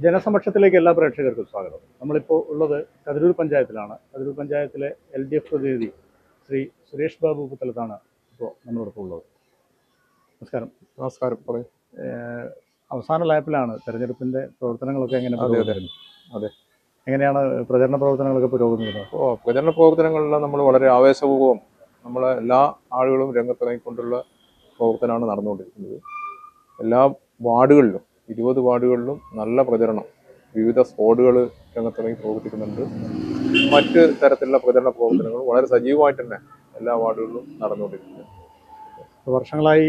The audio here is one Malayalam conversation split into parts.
ജനസമക്ഷത്തിലേക്ക് എല്ലാ പ്രേക്ഷകർക്കും സ്വാഗതം. നമ്മളിപ്പോൾ ഉള്ളത് കതിരൂർ പഞ്ചായത്തിലാണ്. കതിരൂർ പഞ്ചായത്തിലെ LDF പ്രതിനിധി ശ്രീ സുരേഷ് ബാബു പുത്തലത്താണ് ഇപ്പോൾ നമ്മളോടൊപ്പം ഉള്ളത്. നമസ്കാരം. നമസ്കാരം. പറയും. അവസാന ലാപ്പിലാണ് തെരഞ്ഞെടുപ്പിൻ്റെ പ്രവർത്തനങ്ങളൊക്കെ എങ്ങനെ? അതെ. എങ്ങനെയാണ് പ്രചരണ പ്രവർത്തനങ്ങളൊക്കെ പുരോഗമിക്കുന്നത്? പ്രചരണ പ്രവർത്തനങ്ങളെല്ലാം നമ്മൾ വളരെ ആവേശപൂർവ്വം നമ്മളെ എല്ലാ ആളുകളും രംഗത്തിറങ്ങിക്കൊണ്ടുള്ള പ്രവർത്തനമാണ് നടന്നുകൊണ്ടിരിക്കുന്നത്. എല്ലാ വാർഡുകളിലും 20 വാർഡുകളിലും നല്ല പ്രചരണം, വിവിധ സ്ക്വാഡുകൾ രംഗത്തിറങ്ങി പ്രവർത്തിക്കുന്നുണ്ട്. മറ്റ് തരത്തിലുള്ള പ്രചരണ പ്രവർത്തനങ്ങൾ വളരെ സജീവമായിട്ട് തന്നെ എല്ലാ വാർഡുകളിലും നടന്നുകൊണ്ടിരിക്കുന്നത്. വർഷങ്ങളായി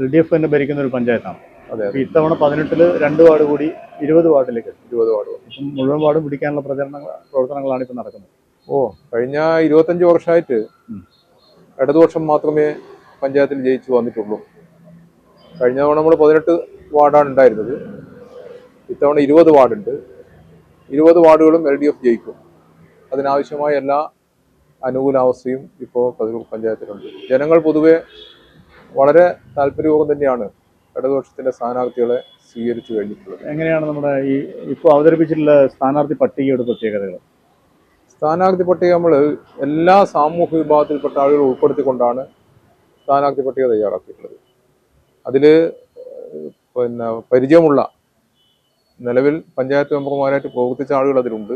LDF തന്നെ ഭരിക്കുന്ന ഒരു പഞ്ചായത്താണ്. അതെ. ഇത്തവണ 18-ൽ 2 വാർഡ് കൂടി 20 വാർഡിലേക്ക് 20 വാർഡ് ഇപ്പം മുഴുവൻ വാർഡും പിടിക്കാനുള്ള പ്രവർത്തനങ്ങളാണ് ഇപ്പം നടക്കുന്നത്. കഴിഞ്ഞ 25 വർഷമായിട്ട് ഇടതുപക്ഷം മാത്രമേ പഞ്ചായത്തിൽ ജയിച്ചു വന്നിട്ടുള്ളൂ. കഴിഞ്ഞ തവണ നമ്മൾ 18 വാർഡാണ് ഉണ്ടായിരുന്നത്. ഇത്തവണ 20 വാർഡുണ്ട്. 20 വാർഡുകളും LDF ജയിക്കും. അതിനാവശ്യമായ എല്ലാ അനുകൂലാവസ്ഥയും ഇപ്പോൾ കതിരൂർ പഞ്ചായത്തിലുണ്ട്. ജനങ്ങൾ പൊതുവെ വളരെ താല്പര്യപൂർവ്വം തന്നെയാണ് ഇടതുപക്ഷത്തിൻ്റെ സ്ഥാനാർത്ഥികളെ സ്വീകരിച്ചു കഴിഞ്ഞിട്ടുള്ളത്. എങ്ങനെയാണ് നമ്മുടെ ഇപ്പോൾ അവതരിപ്പിച്ചിട്ടുള്ള സ്ഥാനാർത്ഥി പട്ടികയുടെ പ്രത്യേകതകൾ? സ്ഥാനാർത്ഥി പട്ടിക നമ്മൾ എല്ലാ സാമൂഹ്യ വിഭാഗത്തിൽപ്പെട്ട ആളുകൾ ഉൾപ്പെടുത്തിക്കൊണ്ടാണ് സ്ഥാനാർത്ഥി പട്ടിക തയ്യാറാക്കിയിട്ടുള്ളത്. അതിൽ പരിചയമുള്ള നിലവിൽ പഞ്ചായത്ത് മെമ്പർമാരായിട്ട് പ്രവർത്തിച്ച ആളുകൾ അതിലുണ്ട്.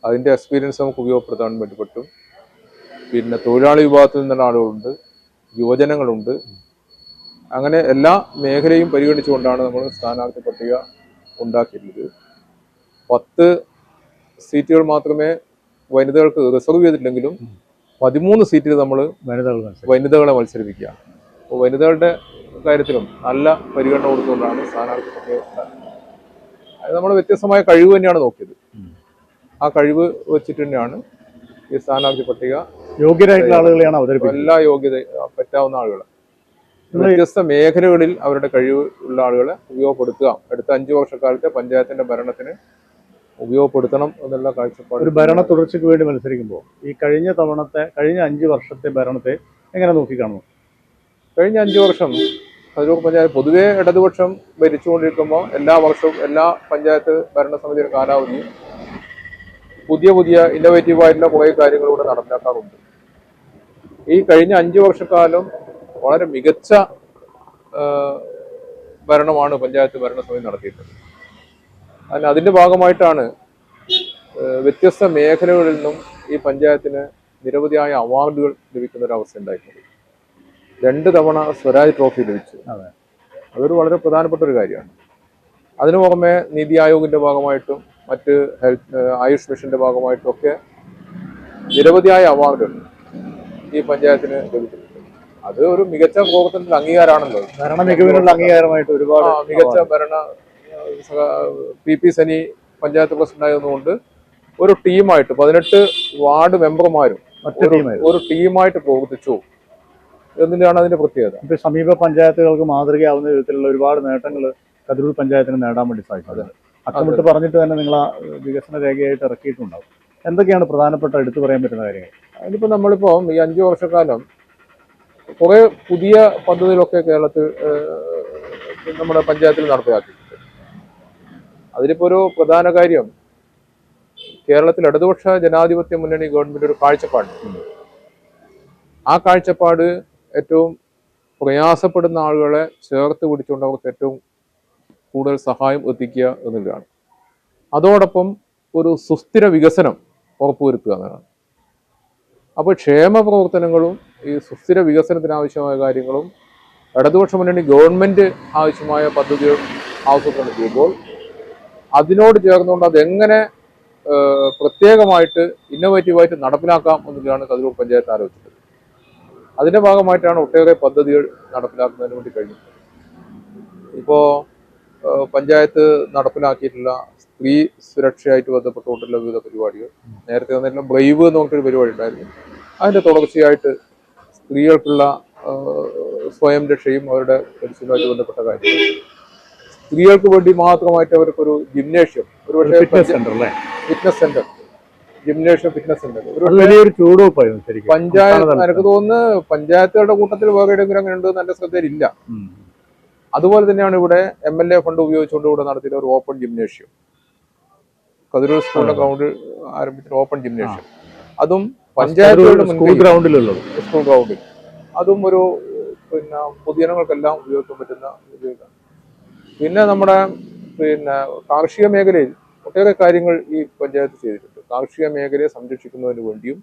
അതിൻ്റെ എക്സ്പീരിയൻസ് നമുക്ക് ഉപയോഗപ്പെടുത്താൻ വേണ്ടി പറ്റും. പിന്നെ തൊഴിലാളി വിഭാഗത്തിൽ നിന്നുള്ള ആളുകളുണ്ട്, യുവജനങ്ങളുണ്ട്. അങ്ങനെ എല്ലാ മേഖലയും പരിഗണിച്ചുകൊണ്ടാണ് നമ്മൾ സ്ഥാനാർത്ഥി പട്ടിക ഉണ്ടാക്കിയിട്ടുള്ളത്. 10 സീറ്റുകൾ മാത്രമേ വനിതകൾക്ക് റിസർവ് ചെയ്തിട്ടില്ലെങ്കിലും 13 സീറ്റിൽ നമ്മൾ വനിതകളെ മത്സരിപ്പിക്കുക. അപ്പോൾ വനിതകളുടെ കാര്യത്തിലും നല്ല പരിഗണന കൊടുത്തുകൊണ്ടാണ് സ്ഥാനാർത്ഥി പട്ടിക ഉണ്ടാക്കുന്നത്. അത് നമ്മൾ വ്യത്യസ്തമായ കഴിവ് തന്നെയാണ് നോക്കിയത്. ആ കഴിവ് വെച്ചിട്ട് തന്നെയാണ് ഈ സ്ഥാനാർത്ഥി പട്ടിക. യോഗ്യരായിട്ടുള്ള ആളുകളെയാണ് അവതരിപ്പിക്കുന്നത്. എല്ലാ യോഗ്യത പറ്റാവുന്ന ആളുകളെ, വ്യത്യസ്ത മേഖലകളിൽ അവരുടെ കഴിവ് ഉള്ള ആളുകളെ ഉപയോഗപ്പെടുത്തുക. അടുത്ത 5 വർഷക്കാലത്തെ പഞ്ചായത്തിന്റെ ഭരണത്തിന് ഉപയോഗപ്പെടുത്തണം എന്നുള്ള കാഴ്ചപ്പാട്. ഒരു ഭരണ തുടർച്ചയ്ക്ക് വേണ്ടി മത്സരിക്കുമ്പോൾ ഈ കഴിഞ്ഞ 5 വർഷത്തെ ഭരണത്തെ എങ്ങനെ നോക്കിക്കാണുന്നു? കഴിഞ്ഞ 5 വർഷം കതിരൂർ പഞ്ചായത്ത് പൊതുവെ ഇടതുപക്ഷം ഭരിച്ചുകൊണ്ടിരിക്കുമ്പോൾ എല്ലാ വർഷവും എല്ലാ പഞ്ചായത്ത് ഭരണസമിതിയുടെ കാലാവധിയും പുതിയ ഇന്നോവേറ്റീവായിട്ടുള്ള കുറേ കാര്യങ്ങളിലൂടെ നടപ്പിലാക്കാറുണ്ട്. ഈ കഴിഞ്ഞ 5 വർഷക്കാലം വളരെ മികച്ച ഭരണമാണ് പഞ്ചായത്ത് ഭരണസമിതി നടത്തിയിട്ടുള്ളത്. അതിൻ്റെ ഭാഗമായിട്ടാണ് വ്യത്യസ്ത മേഖലകളിൽ നിന്നും ഈ പഞ്ചായത്തിന് നിരവധിയായ അവാർഡുകൾ ലഭിക്കുന്ന ഒരു അവസ്ഥ ഉണ്ടായിട്ടുണ്ട്. 2 തവണ സ്വരാജ് ട്രോഫി ലഭിച്ചു. അതൊരു വളരെ പ്രധാനപ്പെട്ട ഒരു കാര്യമാണ്. അതിനു പുറമെ നീതി ആയോഗിന്റെ ഭാഗമായിട്ടും മറ്റ് ആയുഷ് മിഷന്റെ ഭാഗമായിട്ടും ഒക്കെ നിരവധിയായ അവാർഡുകൾ ഈ പഞ്ചായത്തിന് ലഭിച്ചിട്ടുണ്ട്. അത് ഒരു മികച്ച പ്രവർത്തനത്തിന്റെ അംഗീകാരമാണല്ലോ. ഭരണ മികവിനുള്ള അംഗീകാരമായിട്ട് ഒരുപാട് മികച്ച PP സനി പഞ്ചായത്ത് പ്രസിഡന്റ് ആയതുകൊണ്ട് ഒരു ടീമായിട്ട് 18 വാർഡ് മെമ്പർമാരും ഒരു ടീമായിട്ട് പ്രവർത്തിച്ചു എന്നതിനാണ് അതിന്റെ പ്രത്യേകത. ഇപ്പൊ സമീപ പഞ്ചായത്തുകൾക്ക് മാതൃകയാവുന്ന വിധത്തിലുള്ള ഒരുപാട് നേട്ടങ്ങൾ കതിരൂർ പഞ്ചായത്തിന് നേടാൻ വേണ്ടി സാധിച്ചത്. അക്കമിട്ട് പറഞ്ഞിട്ട് തന്നെ നിങ്ങൾ ആ വികസന രേഖയായിട്ട് ഇറക്കിയിട്ടുണ്ടാവും. എന്തൊക്കെയാണ് പ്രധാനപ്പെട്ട എടുത്തു പറയാൻ പറ്റുന്ന കാര്യങ്ങൾ? അതിലിപ്പോൾ നമ്മളിപ്പോൾ ഈ 5 വർഷക്കാലം കുറെ പുതിയ പദ്ധതികളൊക്കെ കേരളത്തിൽ നമ്മുടെ പഞ്ചായത്തിൽ നടപ്പിലാക്കിയിട്ടുണ്ട്. അതിലിപ്പോ ഒരു പ്രധാന കാര്യം, കേരളത്തിൽ ഇടതുപക്ഷ ജനാധിപത്യ മുന്നണി ഗവൺമെന്റ് ഒരു കാഴ്ചപ്പാട്. ആ കാഴ്ചപ്പാട് ഏറ്റവും പ്രയാസപ്പെടുന്ന ആളുകളെ ചേർത്ത് പിടിച്ചുകൊണ്ട് അവർക്ക് ഏറ്റവും കൂടുതൽ സഹായം എത്തിക്കുക എന്നുള്ളതാണ്. അതോടൊപ്പം ഒരു സുസ്ഥിര വികസനം ഉറപ്പുവരുത്തുക എന്നതാണ്. അപ്പോൾ ക്ഷേമ പ്രവർത്തനങ്ങളും ഈ സുസ്ഥിര വികസനത്തിനാവശ്യമായ കാര്യങ്ങളും ഇടതുപക്ഷ മുന്നണി ഗവൺമെന്റ് ആവശ്യമായ പദ്ധതികൾ ആസൂത്രണം ചെയ്യുമ്പോൾ അതിനോട് ചേർന്നുകൊണ്ട് അതെങ്ങനെ പ്രത്യേകമായിട്ട് ഇന്നോവേറ്റീവായിട്ട് നടപ്പിലാക്കാം എന്നുള്ളതാണ് കതിരൂർ പഞ്ചായത്ത് ആലോചിച്ചത്. അതിന്റെ ഭാഗമായിട്ടാണ് ഒട്ടേറെ പദ്ധതികൾ നടപ്പിലാക്കുന്നതിന് വേണ്ടി കഴിഞ്ഞത്. ഇപ്പോൾ പഞ്ചായത്ത് നടപ്പിലാക്കിയിട്ടുള്ള സ്ത്രീ സുരക്ഷയായിട്ട് ബന്ധപ്പെട്ടുകൊണ്ടുള്ള വിവിധ പരിപാടികൾ, നേരത്തെ വന്നിട്ടുള്ള ബ്രൈവ് എന്ന് പറഞ്ഞിട്ടൊരു പരിപാടി ഉണ്ടായിരുന്നു. അതിന്റെ തുടർച്ചയായിട്ട് സ്ത്രീകൾക്കുള്ള സ്വയം രക്ഷയും അവരുടെ പരിസ്ഥിതിയുമായിട്ട് ബന്ധപ്പെട്ട കാര്യങ്ങൾ, സ്ത്രീകൾക്ക് വേണ്ടി മാത്രമായിട്ട് അവർക്കൊരു ജിംനേഷ്യം, ഒരുപക്ഷെ fitness centre, gymnasium fitness centre വലിയൊരു ചൂടുവെപ്പായിരുന്നു പഞ്ചായത്ത്. എനിക്ക് തോന്നുന്നു പഞ്ചായത്തുകളുടെ കൂട്ടത്തിൽ വേറെ എവിടെയെങ്കിലും അങ്ങനെ ഉണ്ട്, നല്ല ശ്രദ്ധയിലില്ല. അതുപോലെ തന്നെയാണ് ഇവിടെ MLA ഫണ്ട് ഉപയോഗിച്ചുകൊണ്ട് ഇവിടെ നടത്തിയ ഒരു ഓപ്പൺ ജിംനേഷ്യം, കതിരൂർ സ്കൂളിന്റെ ഗ്രൗണ്ടിൽ ആരംഭിച്ച ഓപ്പൺ ജിംനേഷ്യം, അതും പഞ്ചായത്തുകളുടെ സ്കൂൾ ഗ്രൗണ്ടിലുള്ളത്, സ്കൂൾ ഗ്രൗണ്ടിൽ, അതും ഒരു പിന്നെ പൊതുജനങ്ങൾക്കെല്ലാം ഉപയോഗിക്കാൻ പറ്റുന്ന ഉപയോഗിക്കാം. പിന്നെ നമ്മുടെ കാർഷിക മേഖലയിൽ ഒട്ടേറെ കാര്യങ്ങൾ ഈ പഞ്ചായത്ത് ചെയ്തിട്ടുണ്ട്. കാർഷിക മേഖലയെ സംരക്ഷിക്കുന്നതിന് വേണ്ടിയും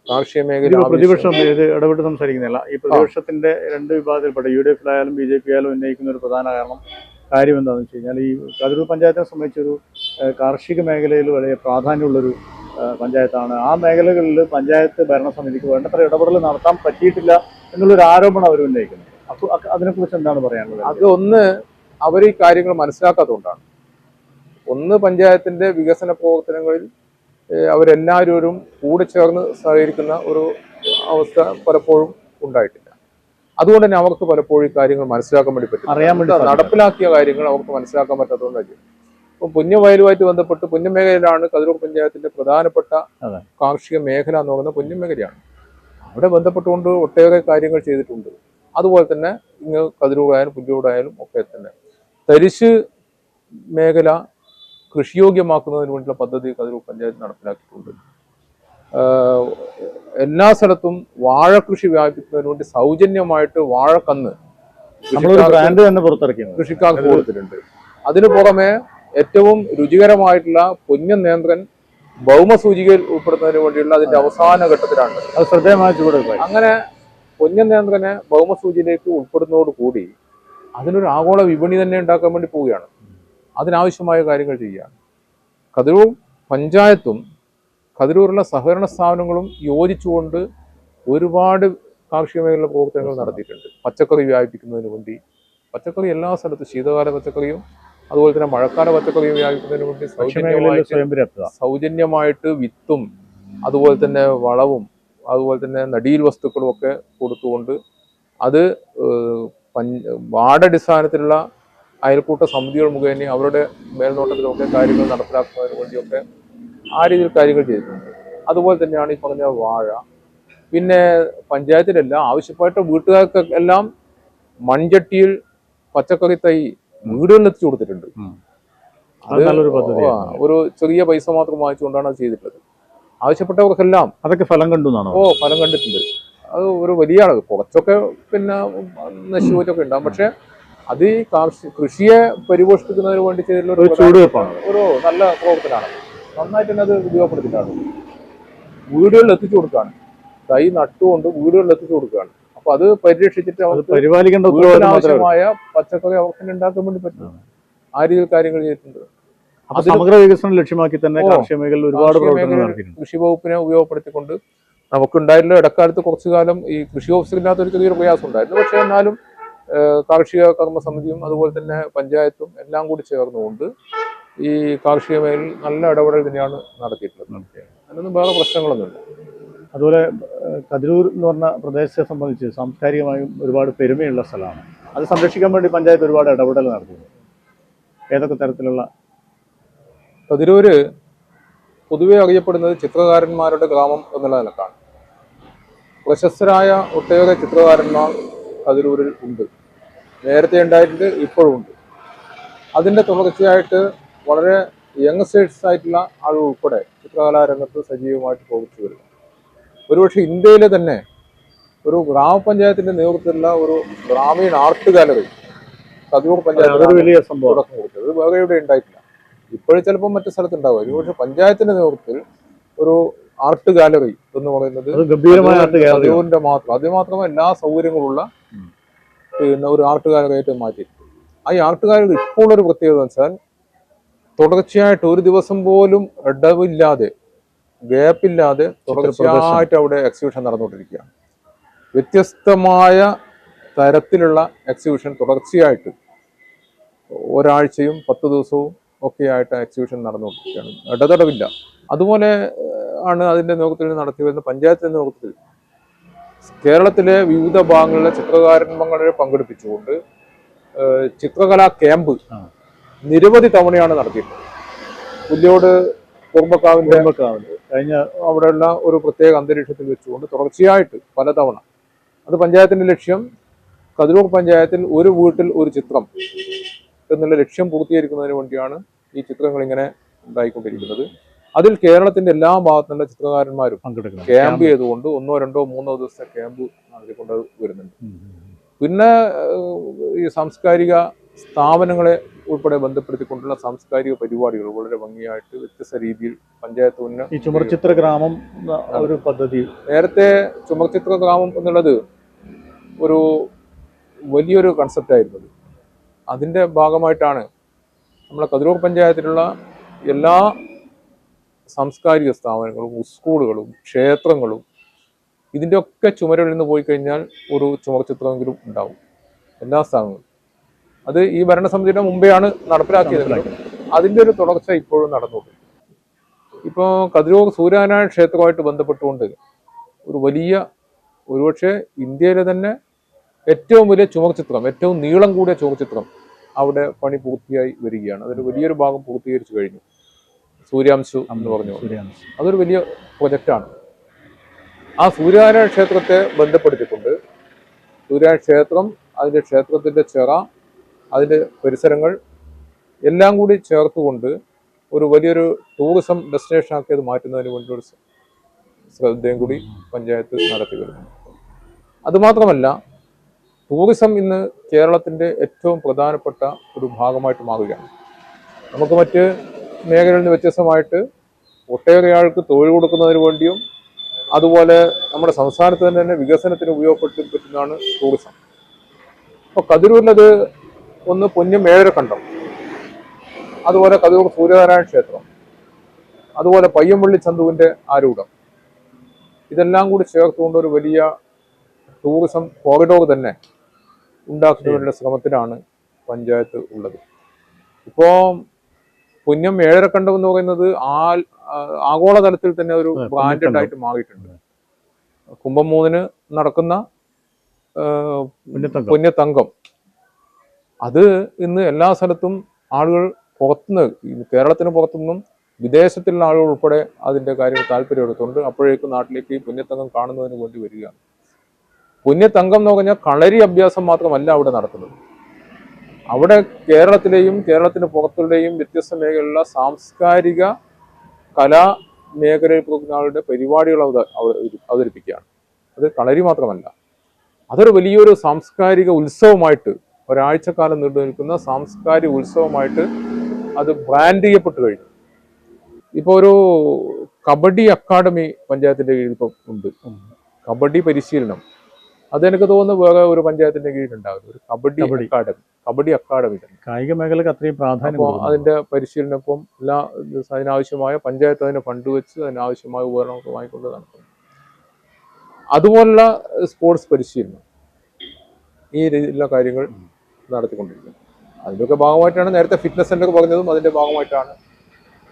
കാർഷിക മേഖല പ്രതിപക്ഷം ഇത് ഇടപെട്ട് സംസാരിക്കുന്നില്ല. ഈ പ്രതിപക്ഷത്തിന്റെ രണ്ട് വിഭാഗത്തിൽപ്പെട്ട UDF ആയാലും BJP ആയാലും ഉന്നയിക്കുന്ന ഒരു പ്രധാന കാര്യം എന്താണെന്ന് വെച്ച് കഴിഞ്ഞാൽ, ഈ കതിരൂർ പഞ്ചായത്തിനെ സംബന്ധിച്ചൊരു കാർഷിക മേഖലയിൽ വലിയ പ്രാധാന്യമുള്ളൊരു പഞ്ചായത്താണ്. ആ മേഖലകളിൽ പഞ്ചായത്ത് ഭരണസമിതിക്ക് വേണ്ടത്ര ഇടപെടൽ നടത്താൻ പറ്റിയിട്ടില്ല എന്നുള്ളൊരു ആരോപണം അവർ ഉന്നയിക്കുന്നത്. അപ്പോൾ അതിനെക്കുറിച്ച് എന്താണ് പറയാനുള്ളത്? അത് ഒന്ന്, അവർ ഈ കാര്യങ്ങൾ മനസ്സിലാക്കാത്തതുകൊണ്ടാണ്. ഒന്ന്, പഞ്ചായത്തിന്റെ വികസന പ്രവർത്തനങ്ങളിൽ അവരെല്ലാവരും കൂടെ ചേർന്ന് സഹകരിക്കുന്ന ഒരു അവസ്ഥ പലപ്പോഴും ഉണ്ടായിട്ടില്ല. അതുകൊണ്ട് തന്നെ അവർക്ക് പലപ്പോഴും ഈ കാര്യങ്ങൾ മനസ്സിലാക്കാൻ വേണ്ടി പറ്റും. നടപ്പിലാക്കിയ കാര്യങ്ങൾ അവർക്ക് മനസ്സിലാക്കാൻ പറ്റാത്തതുകൊണ്ടായിരിക്കും. ഇപ്പം പുണ്യമേഖലയുമായിട്ട് ബന്ധപ്പെട്ട് പുണ്യമേഖലയിലാണ് കതിരൂർ പഞ്ചായത്തിന്റെ പ്രധാനപ്പെട്ട കാർഷിക മേഖല എന്ന് പറയുന്നത് പുണ്യമേഖലയാണ്. അവിടെ ബന്ധപ്പെട്ടുകൊണ്ട് ഒട്ടേറെ കാര്യങ്ങൾ ചെയ്തിട്ടുണ്ട്. അതുപോലെ തന്നെ ഇങ്ങ് കതിരൂരായാലും പുല്ലൂരായാലും ഒക്കെ തന്നെ തരിശ് മേഖല കൃഷിയോഗ്യമാക്കുന്നതിന് വേണ്ടിയുള്ള പദ്ധതി കതിരൂർ പഞ്ചായത്ത് നടപ്പിലാക്കിയിട്ടുണ്ട്. എല്ലാ സ്ഥലത്തും വാഴ കൃഷി വ്യാപിക്കുന്നതിന് വേണ്ടി സൗജന്യമായിട്ട് വാഴക്കന്ന് കൃഷിക്കാർക്ക് കൊടുത്തിട്ടുണ്ട്. അതിനു പുറമെ ഏറ്റവും രുചികരമായിട്ടുള്ള പൊന്നൻ നേന്ത്രൻ ഭൗമസൂചികയിൽ ഉൾപ്പെടുന്നതിന് വേണ്ടിയുള്ള അതിന്റെ അവസാന ഘട്ടത്തിലാണ്. അത് ശ്രദ്ധേയമായി. അങ്ങനെ പൊന്നൻ നേന്ത്രനെ ഭൗമസൂചിയിലേക്ക് ഉൾപ്പെടുന്നതോടുകൂടി അതിനൊരു ആഗോള വിപണി തന്നെ ഉണ്ടാക്കാൻ വേണ്ടി പോവുകയാണ്. അതിനാവശ്യമായ കാര്യങ്ങൾ ചെയ്യുകയാണ്. കതിരൂർ പഞ്ചായത്തും കതിരൂരിലുള്ള സഹകരണ സ്ഥാപനങ്ങളും യോജിച്ചുകൊണ്ട് ഒരുപാട് കാർഷിക മേഖല പ്രവർത്തനങ്ങൾ നടത്തിയിട്ടുണ്ട്. പച്ചക്കറി വ്യാപിപ്പിക്കുന്നതിന് വേണ്ടി, പച്ചക്കറി എല്ലാ സ്ഥലത്തും ശീതകാല പച്ചക്കറിയും അതുപോലെ തന്നെ മഴക്കാല പച്ചക്കറിയും വ്യാപിക്കുന്നതിന് വേണ്ടി സൗജന്യമായിട്ട് വിത്തും അതുപോലെ തന്നെ വളവും അതുപോലെ തന്നെ നടീൽ വസ്തുക്കളും ഒക്കെ കൊടുത്തുകൊണ്ട് അത് വാർഡടിസ്ഥാനത്തിലുള്ള അയൽക്കൂട്ട സമിതികൾ മുഖേന അവരുടെ മേൽനോട്ടത്തിലൊക്കെ കാര്യങ്ങൾ നടപ്പിലാക്കുന്നതിന് വേണ്ടിയൊക്കെ ആ രീതിയിൽ കാര്യങ്ങൾ ചെയ്തിട്ടുണ്ട്. അതുപോലെ തന്നെയാണ് ഈ പറഞ്ഞ വാഴ. പിന്നെ പഞ്ചായത്തിലെല്ലാം ആവശ്യപ്പെട്ട വീട്ടുകാർക്ക് എല്ലാം മൺചട്ടിയിൽ പച്ചക്കറി തൈ വീടുകളിൽ എത്തിച്ചു കൊടുത്തിട്ടുണ്ട്. അത് ഒരു ചെറിയ പൈസ മാത്രം വാങ്ങിച്ചുകൊണ്ടാണ് അത് ചെയ്തിട്ടുള്ളത്. ആവശ്യപ്പെട്ടവർക്കെല്ലാം അതൊക്കെ ഫലം കണ്ടു. ഫലം കണ്ടിട്ടുണ്ട്. അത് ഒരു വലിയ അളവ്, കുറച്ചൊക്കെ പിന്നെ നശിച്ചുപോയിട്ടൊക്കെ ഉണ്ടാകും. പക്ഷെ അത് ഈ കൃഷിയെ പരിപോഷിപ്പിക്കുന്നതിന് വേണ്ടി ചെയ്തിട്ടുള്ള ഒരു നല്ല പ്രവർത്തനമാണ്. നന്നായിട്ട് തന്നെ അത് ഉപയോഗപ്പെടുത്തിയിട്ടാണ്. വീടുകളിൽ എത്തിച്ചു കൊടുക്കുകയാണ്. തൈ നട്ടുകൊണ്ട് വീടുകളിൽ എത്തിച്ചു കൊടുക്കുകയാണ്. അപ്പൊ അത് പരിരക്ഷിച്ചിട്ട് അവർക്ക് ആവശ്യമായ പച്ചക്കറി അവർക്ക് ഉണ്ടാക്കാൻ വേണ്ടി പറ്റും. ആ രീതിയിൽ കാര്യങ്ങൾ ചെയ്തിട്ടുണ്ട്. സമഗ്ര വികസനം ലക്ഷ്യമാക്കി തന്നെ കാർഷിക മേഖലയിൽ ഒരുപാട് കൃഷി വകുപ്പിനെ ഉപയോഗപ്പെടുത്തിക്കൊണ്ട് നമുക്കുണ്ടായിട്ടുള്ള ഇടക്കാലത്ത് കുറച്ചു കാലം ഈ കൃഷി ഓഫീസിലില്ലാത്ത ഒരു ചെറിയൊരു പ്രയാസം ഉണ്ടായിരുന്നു. പക്ഷെ എന്നാലും കാർഷിക കർമ്മസമിതിയും അതുപോലെ തന്നെ പഞ്ചായത്തും എല്ലാം കൂടി ചേർന്നുകൊണ്ട് ഈ കാർഷിക മേഖലയിൽ നല്ല ഇടപെടൽ തന്നെയാണ് നടത്തിയിട്ടുള്ളത്. അതിനൊന്നും വേറെ പ്രശ്നങ്ങളൊന്നുമില്ല. അതുപോലെ കതിരൂർ എന്ന് പറഞ്ഞ പ്രദേശത്തെ സംബന്ധിച്ച് സാംസ്കാരികമായും ഒരുപാട് പെരുമയുള്ള സ്ഥലമാണ്. അത് സംരക്ഷിക്കാൻ വേണ്ടി പഞ്ചായത്ത് ഒരുപാട് ഇടപെടൽ നടത്തുന്നു. ഏതൊക്കെ തരത്തിലുള്ള? കതിരൂര് പൊതുവെ അറിയപ്പെടുന്നത് ചിത്രകാരന്മാരുടെ ഗ്രാമം എന്നുള്ള നിലക്കാണ്. പ്രശസ്തരായ ഒട്ടേറെ ചിത്രകാരന്മാർ കതിരൂരിൽ ഉണ്ട്. നേരത്തെ ഉണ്ടായിട്ടുണ്ട്, ഇപ്പോഴും ഉണ്ട്. അതിൻ്റെ തുടർച്ചയായിട്ട് വളരെ യങ്സ്റ്റേഴ്സ് ആയിട്ടുള്ള ആളുകൾ ഉൾപ്പെടെ ചിത്രകലാരംഗത്ത് സജീവമായിട്ട് പ്രവർത്തിച്ചു വരുന്നു. ഒരുപക്ഷെ ഇന്ത്യയിലെ തന്നെ ഒരു ഗ്രാമപഞ്ചായത്തിന്റെ നേതൃത്വത്തിലുള്ള ഒരു ഗ്രാമീണ ആർട്ട് ഗാലറി കതിരൂർ പഞ്ചായത്ത് വലിയ സംഭവം തുടക്കം കൊടുത്തത്. ഇത് വേറെ ഇവിടെ ഉണ്ടായിട്ടില്ല. ഇപ്പോഴും ചിലപ്പോൾ മറ്റു സ്ഥലത്തുണ്ടാവുക. ഒരുപക്ഷെ പഞ്ചായത്തിന്റെ നേതൃത്വത്തിൽ ഒരു ആർട്ട് ഗാലറി എന്ന് പറയുന്നത് കതിരൂരിന്റെ മാത്രം, അത് മാത്രമല്ല എല്ലാ സൗകര്യങ്ങളുള്ള പിന്നെ ഒരു ആർട്ട് ഗാലറിയായിട്ട് മാറ്റിയിട്ടുണ്ട്. ആ ആർട്ട് ഗാലറി ഇപ്പോൾ ഒരു പ്രത്യേകത എന്ന് വെച്ചാൽ തുടർച്ചയായിട്ട് ഒരു ദിവസം പോലും ഇടവില്ലാതെ ഗ്യാപ്പില്ലാതെ തുടർച്ചയായിട്ട് അവിടെ എക്സിബിഷൻ നടന്നുകൊണ്ടിരിക്കുകയാണ്. വ്യത്യസ്തമായ തരത്തിലുള്ള എക്സിബിഷൻ തുടർച്ചയായിട്ട് ഒരാഴ്ചയും 10 ദിവസവും ഒക്കെ ആയിട്ട് എക്സിബിഷൻ നടന്നുകൊണ്ടിരിക്കുകയാണ്. ഇടതടവില്ല. അതുപോലെ ആണ് അതിൻ്റെ നേതൃത്വത്തിൽ നടത്തി വരുന്ന പഞ്ചായത്തിന്റെ നേതൃത്വത്തിൽ കേരളത്തിലെ വിവിധ ഭാഗങ്ങളിലെ ചിത്രകാരന്മാരെ പങ്കെടുപ്പിച്ചുകൊണ്ട് ചിത്രകലാ ക്യാമ്പ് നിരവധി തവണയാണ് നടത്തിയിട്ടുള്ളത്. പുല്യോട് കുറുമ്പക്കാവിന്റെ കഴിഞ്ഞ അവിടെയുള്ള ഒരു പ്രത്യേക അന്തരീക്ഷത്തിൽ വെച്ചുകൊണ്ട് തുടർച്ചയായിട്ട് പലതവണ. അത് പഞ്ചായത്തിന്റെ ലക്ഷ്യം കതിരൂർ പഞ്ചായത്തിൽ ഒരു വീട്ടിൽ ഒരു ചിത്രം എന്നുള്ള ലക്ഷ്യം പൂർത്തീകരിക്കുന്നതിന് വേണ്ടിയാണ് ഈ ചിത്രങ്ങൾ ഇങ്ങനെ ഉണ്ടായിക്കൊണ്ടിരിക്കുന്നത്. അതിൽ കേരളത്തിന്റെ എല്ലാ ഭാഗത്തുനിന്നുള്ള ചിത്രകാരന്മാരും ക്യാമ്പ് ചെയ്തുകൊണ്ട് 1, 2, 3 ദിവസത്തെ ക്യാമ്പ് നടത്തിക്കൊണ്ട് വരുന്നുണ്ട്. പിന്നെ ഈ സാംസ്കാരിക സ്ഥാപനങ്ങളെ ഉൾപ്പെടെ ബന്ധപ്പെടുത്തിക്കൊണ്ടുള്ള സാംസ്കാരിക പരിപാടികൾ വളരെ ഭംഗിയായിട്ട് വ്യത്യസ്ത രീതിയിൽ പഞ്ചായത്ത് ഈ ചുമർചിത്ര ഗ്രാമം ഒരു പദ്ധതി, നേരത്തെ ചുമർചിത്ര ഗ്രാമം എന്നുള്ളത് ഒരു വലിയൊരു കൺസെപ്റ്റായിരുന്നത്. അതിൻ്റെ ഭാഗമായിട്ടാണ് നമ്മളെ കതിരൂർ പഞ്ചായത്തിലുള്ള എല്ലാ സാംസ്കാരിക സ്ഥാപനങ്ങളും സ്കൂളുകളും ക്ഷേത്രങ്ങളും ഇതിൻ്റെ ഒക്കെ ചുമരിൽ നിന്ന് പോയി കഴിഞ്ഞാൽ ഒരു ചുമർചിത്രമെങ്കിലും ഉണ്ടാവും എല്ലാ സ്ഥാപനങ്ങളും. അത് ഈ ഭരണസമിതിയുടെ മുമ്പെയാണ് നടപ്പിലാക്കിയത്. അതിൻ്റെ ഒരു തുടർച്ച ഇപ്പോഴും നടന്നുകൊണ്ട് ഇപ്പോൾ കതിരൂർ സൂര്യനാരായണ ക്ഷേത്രവുമായിട്ട് ബന്ധപ്പെട്ടുകൊണ്ട് ഒരു വലിയ, ഒരുപക്ഷെ ഇന്ത്യയിലെ തന്നെ ഏറ്റവും വലിയ ചുമർചിത്രം, ഏറ്റവും നീളം കൂടിയ ചുമർചിത്രം അവിടെ പണി പൂർത്തിയായി വരികയാണ്. അതൊരു വലിയൊരു ഭാഗം പൂർത്തീകരിച്ചു കഴിഞ്ഞു. സൂര്യാംശു എന്ന് പറഞ്ഞു, അതൊരു വലിയ പ്രൊജക്റ്റാണ്. ആ സൂര്യനാരായണ ക്ഷേത്രത്തെ ബന്ധപ്പെടുത്തിക്കൊണ്ട് സൂര്യനാരായണ ക്ഷേത്രം, അതിൻ്റെ ക്ഷേത്രത്തിൻ്റെ ചിറ, അതിൻ്റെ പരിസരങ്ങൾ എല്ലാം കൂടി ചേർത്തുകൊണ്ട് ഒരു വലിയൊരു ടൂറിസം ഡെസ്റ്റിനേഷൻ ആക്കിയത് മാറ്റുന്നതിന് വേണ്ടി ഒരു ശ്രദ്ധയും കൂടി പഞ്ചായത്ത് നടത്തി വരുന്നു. അതുമാത്രമല്ല, ടൂറിസം ഇന്ന് കേരളത്തിൻ്റെ ഏറ്റവും പ്രധാനപ്പെട്ട ഒരു ഭാഗമായിട്ട് മാറുകയാണ്. നമുക്ക് മറ്റ് മേഖലകളിൽ നിന്ന് വ്യത്യസ്തമായിട്ട് ഒട്ടേറെ ആൾക്ക് തൊഴിൽ കൊടുക്കുന്നതിന് വേണ്ടിയും അതുപോലെ നമ്മുടെ സംസ്ഥാനത്ത് തന്നെ വികസനത്തിന് ഉപയോഗപ്പെട്ട് പറ്റുന്നതാണ് ടൂറിസം. അപ്പോൾ കതിരൂരിലത് ഒന്ന് പൊന്നം ഏഴരക്കണ്ടം, അതുപോലെ കതിരൂർ സൂര്യനാരായണ ക്ഷേത്രം, അതുപോലെ പയ്യമ്പള്ളി ചന്തുവിൻ്റെ ആരൂഢം, ഇതെല്ലാം കൂടി ചേർത്തുകൊണ്ട് ഒരു വലിയ ടൂറിസം കോറിഡോർ തന്നെ ഉണ്ടാക്കുന്നതിനുള്ള ശ്രമത്തിലാണ് പഞ്ചായത്ത് ഉള്ളത്. ഇപ്പോൾ പൊന്നം ഏഴരക്കണ്ടം എന്ന് പറയുന്നത് ആഗോളതലത്തിൽ തന്നെ ഒരു ബ്രാൻഡഡ് ആയിട്ട് മാറിയിട്ടുണ്ട്. കുംഭം 3 നടക്കുന്ന പൊന്നത്തങ്കം, അത് ഇന്ന് എല്ലാ സ്ഥലത്തും ആളുകൾ പുറത്തുനിന്ന്, കേരളത്തിന് പുറത്തുനിന്നും വിദേശത്തുള്ള ആളുകൾ ഉൾപ്പെടെ അതിൻ്റെ കാര്യങ്ങൾ താല്പര്യമെടുത്തുകൊണ്ട് അപ്പോഴേക്കും നാട്ടിലേക്ക് ഈ പുണ്യത്തങ്കം കാണുന്നതിന് വേണ്ടി വരികയാണ്. പുണ്യത്തങ്കം എന്ന് പറഞ്ഞാൽ കളരി അഭ്യാസം മാത്രമല്ല അവിടെ നടത്തുന്നത്. അവിടെ കേരളത്തിലെയും കേരളത്തിന് പുറത്തുള്ളയും വ്യത്യസ്ത മേഖലയിലുള്ള സാംസ്കാരിക കലാ മേഖലയിൽ പോകുന്ന ആളുടെ പരിപാടികൾ അവതരിപ്പിക്കുകയാണ്. അത് കളരി മാത്രമല്ല, അതൊരു വലിയൊരു സാംസ്കാരിക ഉത്സവമായിട്ട്, ഒരാഴ്ചക്കാലം നീണ്ടു നിൽക്കുന്ന സാംസ്കാരിക ഉത്സവമായിട്ട് അത് ബ്രാൻഡ് ചെയ്യപ്പെട്ടു കഴിഞ്ഞു. ഇപ്പോൾ ഒരു കബഡി അക്കാഡമി പഞ്ചായത്തിന്റെ കീഴിൽ ഇപ്പം ഉണ്ട്. കബഡി പരിശീലനം അതെനിക്ക് തോന്നുന്നു വേറെ ഒരു പഞ്ചായത്തിന്റെ കീഴിലുണ്ടാകും. ഒരു കബഡി അക്കാഡമി തന്നെ കായിക മേഖലക്ക് അത്രയും പ്രാധാന്യം. അപ്പോൾ അതിന്റെ പരിശീലനം ഇപ്പം അതിനാവശ്യമായ പഞ്ചായത്ത് അതിന് ഫണ്ട് വെച്ച് അതിനാവശ്യമായ ഉപകരണമൊക്കെ വാങ്ങിക്കൊണ്ട് നടത്തുന്നു. അതുപോലുള്ള സ്പോർട്സ് പരിശീലനം, ഈ രീതിയിലുള്ള കാര്യങ്ങൾ നടത്തിക്കൊണ്ടിരിക്കുന്നു. അതിൻ്റെയൊക്കെ ഭാഗമായിട്ടാണ് നേരത്തെ ഫിറ്റ്നസ് സെന്റർ പറഞ്ഞതും അതിന്റെ ഭാഗമായിട്ടാണ്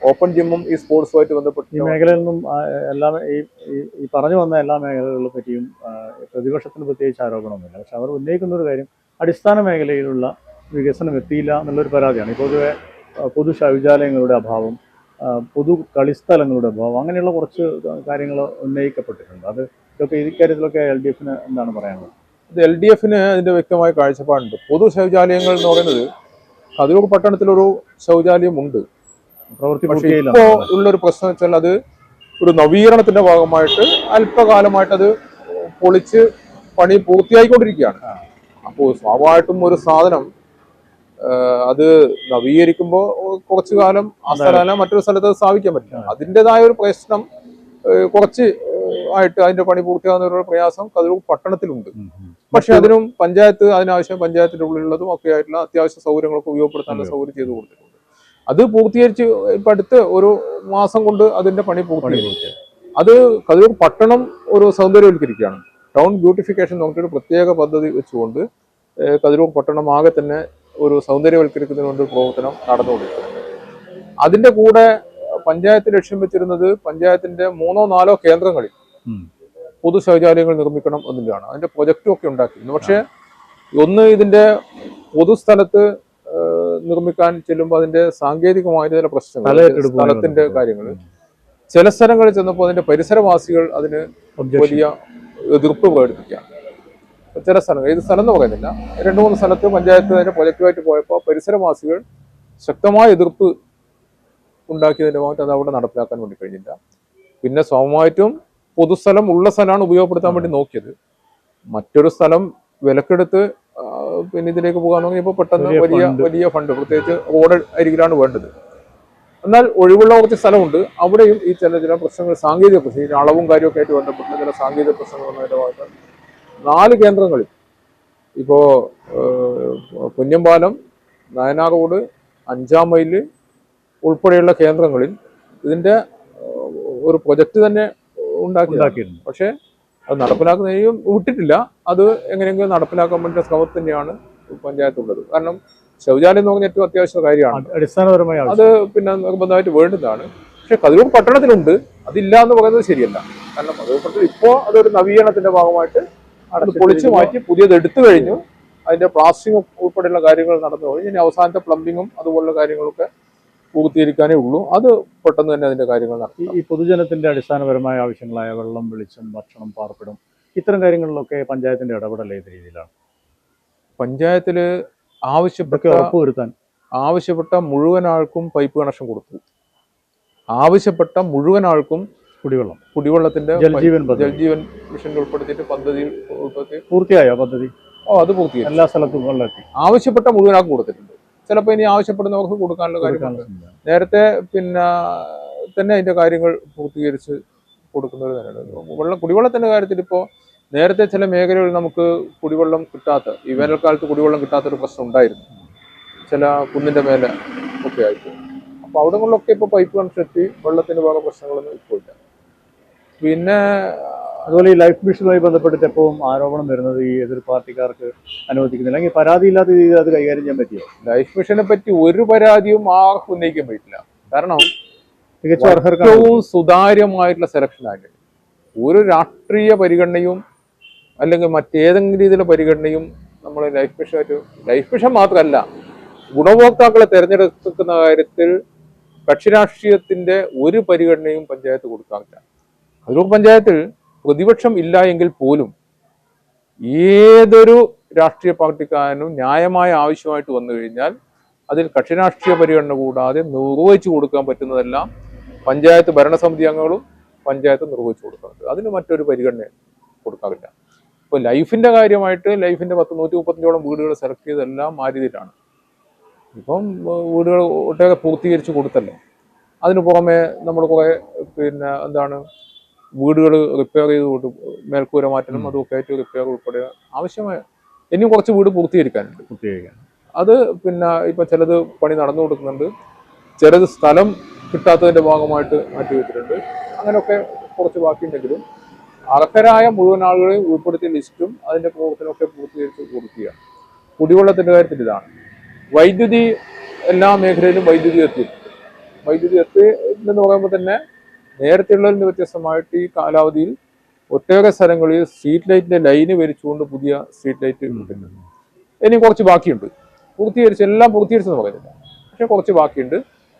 ഓപ്പൺ ജിമ്മും ഈ സ്പോർട്സുമായിട്ട് ബന്ധപ്പെട്ട് ഈ മേഖലയിൽ നിന്നും എല്ലാ ഈ പറഞ്ഞു വന്ന എല്ലാ മേഖലകളെ പറ്റിയും പ്രതിപക്ഷത്തിന് പ്രത്യേകിച്ച് ആരോപണമൊന്നുമില്ല. പക്ഷെ അവർ ഉന്നയിക്കുന്ന ഒരു കാര്യം അടിസ്ഥാന മേഖലയിലുള്ള വികസനം എത്തിയില്ല എന്നുള്ളൊരു പരാതിയാണ്. ഇപ്പോൾ പൊതു ശൗചാലയങ്ങളുടെ അഭാവം, പൊതു കളിസ്ഥലങ്ങളുടെ അഭാവം, അങ്ങനെയുള്ള കുറച്ച് കാര്യങ്ങൾ ഉന്നയിക്കപ്പെട്ടിട്ടുണ്ട്. ഇതൊക്കെ ഇക്കാര്യത്തിലൊക്കെ LDFന് എന്താണ് പറയാനുള്ളത്? LDFന് അതിന്റെ വ്യക്തമായ കാഴ്ചപ്പാടുണ്ട്. പൊതു ശൗചാലയങ്ങൾ എന്ന് പറയുന്നത് കതിരൂർ പട്ടണത്തിലൊരു ശൗചാലയമുണ്ട്. ഇപ്പോ ഉള്ളൊരു പ്രശ്നം വെച്ചാൽ അത് ഒരു നവീകരണത്തിന്റെ ഭാഗമായിട്ട് അല്പകാലമായിട്ട് അത് പൊളിച്ച് പണി പൂർത്തിയായിക്കൊണ്ടിരിക്കുകയാണ്. അപ്പോൾ സ്വാഭാവികമായിട്ടും ഒരു സാധനം അത് നവീകരിക്കുമ്പോൾ കുറച്ചു കാലം ആ സ്ഥലം മറ്റൊരു സ്ഥലത്ത് സ്ഥാപിക്കാൻ പറ്റില്ല. അതിൻ്റെതായ ഒരു പ്രശ്നം കുറച്ച് ആയിട്ട് അതിന്റെ പണി പൂർത്തിയാകുന്ന ഒരു പ്രയാസം കതിരൂർ പട്ടണത്തിലുണ്ട്. പക്ഷെ അതിനും പഞ്ചായത്ത് അതിനാവശ്യം പഞ്ചായത്തിന്റെ ഉള്ളിലുള്ളതും ഒക്കെ ആയിട്ടുള്ള അത്യാവശ്യ സൗകര്യങ്ങളൊക്കെ ഉപയോഗപ്പെടുത്താനുള്ള സൗകര്യം ചെയ്തു കൊടുത്തിട്ടുണ്ട്. അത് പൂർത്തീകരിച്ച് ഇപ്പം അടുത്ത് ഒരു മാസം കൊണ്ട് അതിന്റെ പണി പൂർത്തീകരിച്ചു. അത് കതിരൂർ പട്ടണം ഒരു സൗന്ദര്യവൽക്കരിക്കുകയാണ്. ടൗൺ ബ്യൂട്ടിഫിക്കേഷൻ നോക്കിയൊരു പ്രത്യേക പദ്ധതി വെച്ചുകൊണ്ട് കതിരൂർ പട്ടണം ആകെ തന്നെ ഒരു സൗന്ദര്യവൽക്കരിക്കുന്നതിന് വേണ്ടി പ്രവർത്തനം നടന്നുകൊണ്ടിരിക്കുന്നത്. അതിന്റെ കൂടെ പഞ്ചായത്ത് ലക്ഷ്യം വെച്ചിരുന്നത് പഞ്ചായത്തിന്റെ 3 or 4 കേന്ദ്രങ്ങളിൽ പൊതു ശൗചാലയങ്ങൾ നിർമ്മിക്കണം എന്നുള്ളതാണ്. അതിന്റെ പ്രൊജക്റ്റും ഒക്കെ ഉണ്ടാക്കിയിരുന്നു. പക്ഷെ ഒന്ന് ഇതിന്റെ പൊതുസ്ഥലത്ത് നിർമ്മിക്കാൻ ചെല്ലുമ്പോൾ അതിന്റെ സാങ്കേതികമായ ചില പ്രശ്നങ്ങൾ, സ്ഥലത്തിന്റെ കാര്യങ്ങൾ, ചില സ്ഥലങ്ങളിൽ ചെന്നപ്പോൾ അതിന്റെ പരിസരവാസികൾ അതിന് വലിയ എതിർപ്പ് പ്രകടിപ്പിക്കുകയാണ്. ചില സ്ഥലങ്ങൾ, ഏത് സ്ഥലം എന്ന് പറയുന്നില്ല, 2-3 സ്ഥലത്ത് പഞ്ചായത്ത് അതിന്റെ പ്രൊജക്റ്റുമായിട്ട് പോയപ്പോൾ പരിസരവാസികൾ ശക്തമായ എതിർപ്പ് ഉണ്ടാക്കിയതിന്റെ ഭാഗത്ത് അത് അവിടെ നടപ്പിലാക്കാൻ വേണ്ടി കഴിഞ്ഞില്ല. പിന്നെ സ്വാഭാവികമായിട്ടും പൊതുസ്ഥലം ഉള്ള സ്ഥലമാണ് ഉപയോഗപ്പെടുത്താൻ വേണ്ടി നോക്കിയത്. മറ്റൊരു സ്ഥലം വിലക്കെടുത്ത് പിന്നെ ഇതിലേക്ക് പോകാൻ നോക്കിയപ്പോൾ പെട്ടെന്ന് വലിയ ഫണ്ട്, പ്രത്യേകിച്ച് റോഡ് അരികിലാണ് വേണ്ടത്. എന്നാൽ ഒഴിവുള്ള കുറച്ച് സ്ഥലമുണ്ട്, അവിടെയും ഈ ചില പ്രശ്നങ്ങൾ, സാങ്കേതിക പ്രശ്നം, ഈ അളവും കാര്യമൊക്കെ ആയിട്ട് ബന്ധപ്പെട്ട ചില സാങ്കേതിക പ്രശ്നങ്ങൾ വന്നതിന്റെ ഭാഗത്ത് 4 കേന്ദ്രങ്ങളിൽ ഇപ്പോൾ കുഞ്ഞമ്പാലം, നയനാർ റോഡ്, 5-ാം മൈല് ഉൾപ്പെടെയുള്ള കേന്ദ്രങ്ങളിൽ ഇതിന്റെ ഒരു പ്രൊജക്ട് തന്നെ ഉണ്ടാക്കിയിട്ടുണ്ട്. പക്ഷേ അത് നടപ്പിലാക്കുന്നതിനും വിട്ടിട്ടില്ല. അത് എങ്ങനെയെങ്കിലും നടപ്പിലാക്കാൻ വേണ്ടി ശ്രമം തന്നെയാണ് പഞ്ചായത്തുള്ളത്. കാരണം ശൗചാലയം എന്ന് പറഞ്ഞാൽ ഏറ്റവും അത്യാവശ്യ കാര്യമാണ്, അടിസ്ഥാനപരമായ അത് പിന്നെ നിർബന്ധമായിട്ട് വേണ്ടതാണ്. പക്ഷെ കതിരൂർ പട്ടണത്തിലുണ്ട്, അതില്ല എന്ന് പറയുന്നത് ശരിയല്ല. കാരണം കതിരൂർ പട്ടണത്തിൽ ഇപ്പോൾ അതൊരു നവീകരണത്തിന്റെ ഭാഗമായിട്ട് അത് പൊളിച്ചു മാറ്റി പുതിയത് എടുത്തു കഴിഞ്ഞു. അതിന്റെ പ്ലാസ്റ്റിംഗ് ഉൾപ്പെടെയുള്ള കാര്യങ്ങൾ നടന്നു കഴിഞ്ഞു. ഇനി അവസാനത്തെ പ്ലംബിങ്ങും അതുപോലുള്ള കാര്യങ്ങളൊക്കെ പൂർത്തീകരിക്കാനേ ഉള്ളൂ. അത് പെട്ടെന്ന് തന്നെ അതിന്റെ കാര്യങ്ങൾ നടത്തി. ഈ പൊതുജനത്തിന്റെ അടിസ്ഥാനപരമായ ആവശ്യങ്ങളായ വെള്ളം, വെളിച്ചം, ഭക്ഷണം, പാർപ്പിടം, ഇത്തരം കാര്യങ്ങളിലൊക്കെ പഞ്ചായത്തിന്റെ ഇടപെടൽ ഏത് രീതിയിലാണ്? പഞ്ചായത്തില് ആവശ്യപ്പെട്ട മുഴുവൻ ആൾക്കും പൈപ്പ് കണക്ഷൻ കൊടുത്തു. ആവശ്യപ്പെട്ട മുഴുവൻ ആൾക്കും കുടിവെള്ളത്തിന്റെ ജൽജീവൻ മിഷൻ ഉൾപ്പെടുത്തിയിട്ട് പദ്ധതി പൂർത്തിയായോ പദ്ധതി? അത് പൂർത്തിയായി, എല്ലാ സ്ഥലത്തും വെള്ളമെത്തി. ആവശ്യപ്പെട്ട മുഴുവൻ ആൾക്കും കൊടുത്തിട്ടുണ്ട്. ചിലപ്പോൾ ഇനി ആവശ്യപ്പെടുന്നവർക്ക് കൊടുക്കാനുള്ള കാര്യങ്ങൾ നേരത്തെ പിന്നെ തന്നെ അതിന്റെ കാര്യങ്ങൾ പൂർത്തീകരിച്ച് കൊടുക്കുന്നവർ തന്നെയാണ്. കുടിവെള്ളത്തിന്റെ കാര്യത്തിൽ ഇപ്പോൾ നേരത്തെ ചില മേഖലകളിൽ നമുക്ക് കുടിവെള്ളം കിട്ടാത്ത, ഈ വേനൽക്കാലത്ത് കുടിവെള്ളം കിട്ടാത്തൊരു പ്രശ്നം ഉണ്ടായിരുന്നു, ചില കുന്നിന്റെ മേലെ ഒക്കെ ആയിട്ട്. അപ്പോൾ അവിടങ്ങളിലൊക്കെ ഇപ്പോൾ പൈപ്പ് കണക്ഷൻ എത്തി, വെള്ളത്തിന് വേറെ പ്രശ്നങ്ങളൊന്നും ഇപ്പോൾ ഇല്ല. പിന്നെ അതുപോലെ ഈ ലൈഫ് മിഷനുമായി ബന്ധപ്പെട്ടിട്ട് എപ്പോഴും ആരോപണം വരുന്നത് ഈ എതിർ പാർട്ടിക്കാർക്ക് അനുവദിക്കുന്നില്ല, അല്ലെങ്കിൽ പരാതിയില്ലാത്ത രീതിയിൽ അത് കൈകാര്യം ചെയ്യാൻ പറ്റിയോ? ലൈഫ് മിഷനെ പറ്റി ഒരു പരാതിയും ആർക്കും ഉന്നയിക്കാൻ പറ്റില്ല. കാരണം തികച്ചും ഏറ്റവും സുതാര്യമായിട്ടുള്ള സെലക്ഷനായിട്ട് ഒരു രാഷ്ട്രീയ പരിഗണനയും അല്ലെങ്കിൽ മറ്റേതെങ്കിലും രീതിയിലുള്ള പരിഗണനയും നമ്മൾ ലൈഫ് മിഷൻ മാത്രമല്ല, ഗുണഭോക്താക്കളെ തിരഞ്ഞെടുക്കുന്ന കാര്യത്തിൽ കക്ഷി രാഷ്ട്രീയത്തിന്റെ ഒരു പരിഗണനയും പഞ്ചായത്ത് കൊടുക്കാറില്ല. കതിരൂർ പഞ്ചായത്തിൽ പ്രതിപക്ഷം ഇല്ല എങ്കിൽ പോലും ഏതൊരു രാഷ്ട്രീയ പാർട്ടിക്കാരനും ന്യായമായ ആവശ്യമായിട്ട് വന്നു കഴിഞ്ഞാൽ അതിൽ കക്ഷി രാഷ്ട്രീയ പരിഗണന കൂടാതെ നിർവഹിച്ചു കൊടുക്കാൻ പറ്റുന്നതെല്ലാം പഞ്ചായത്ത് ഭരണസമിതി അംഗങ്ങളും പഞ്ചായത്ത് നിർവഹിച്ചു കൊടുക്കുന്നുണ്ട്. അതിന് മറ്റൊരു പരിഗണന കൊടുക്കാറില്ല. ഇപ്പോൾ ലൈഫിന്റെ കാര്യമായിട്ട് ലൈഫിന്റെ 135ഓളം വീടുകൾ സെലക്ട് ചെയ്തെല്ലാം ആ രീതിയിലാണ്. ഇപ്പം വീടുകൾ ഒട്ടേറെ പൂർത്തീകരിച്ച് കൊടുത്തല്ലോ. അതിന് പുറമെ നമ്മൾ കുറെ പിന്നെ വീടുകൾ റിപ്പയർ ചെയ്ത് മേൽക്കൂര മാറ്റലും അതുമൊക്കെ ആയിട്ട് റിപ്പയർ ഉൾപ്പെടെ ആവശ്യമായ ഇനിയും കുറച്ച് വീട് പൂർത്തീകരിക്കാനുണ്ട്. അത് പിന്നെ ഇപ്പം ചിലത് പണി നടന്നു കൊടുക്കുന്നുണ്ട്, ചിലത് സ്ഥലം കിട്ടാത്തതിന്റെ ഭാഗമായിട്ട് മാറ്റി വെച്ചിട്ടുണ്ട്. അങ്ങനെയൊക്കെ കുറച്ച് ബാക്കിയുണ്ടെങ്കിലും അർഹരായ മുഴുവൻ ആളുകളെയും ഉൾപ്പെടുത്തിയ ലിസ്റ്റും അതിന്റെ പ്രവർത്തനമൊക്കെ പൂർത്തീകരിച്ച് കൊടുക്കുകയാണ്. കുടിവെള്ളത്തിന്റെ കാര്യത്തിൽ ഇതാണ്. വൈദ്യുതി എല്ലാ മേഖലയിലും വൈദ്യുതി എത്തി എന്ന് പറയുമ്പോൾ തന്നെ നേരത്തെ ഉള്ളതിന് വ്യത്യസ്തമായിട്ട് ഈ കാലാവധിയിൽ ഒട്ടേറെ സ്ഥലങ്ങളിൽ സ്ട്രീറ്റ് ലൈറ്റിന്റെ ലൈന് വരിച്ചുകൊണ്ട് പുതിയ സ്ട്രീറ്റ് ലൈറ്റ് കിട്ടുന്നുണ്ട്. ഇനി കുറച്ച് ബാക്കിയുണ്ട്, എല്ലാം പൂർത്തീകരിച്ചെന്ന് പറയുന്നില്ല, പക്ഷെ കുറച്ച് ബാക്കിയുണ്ട്.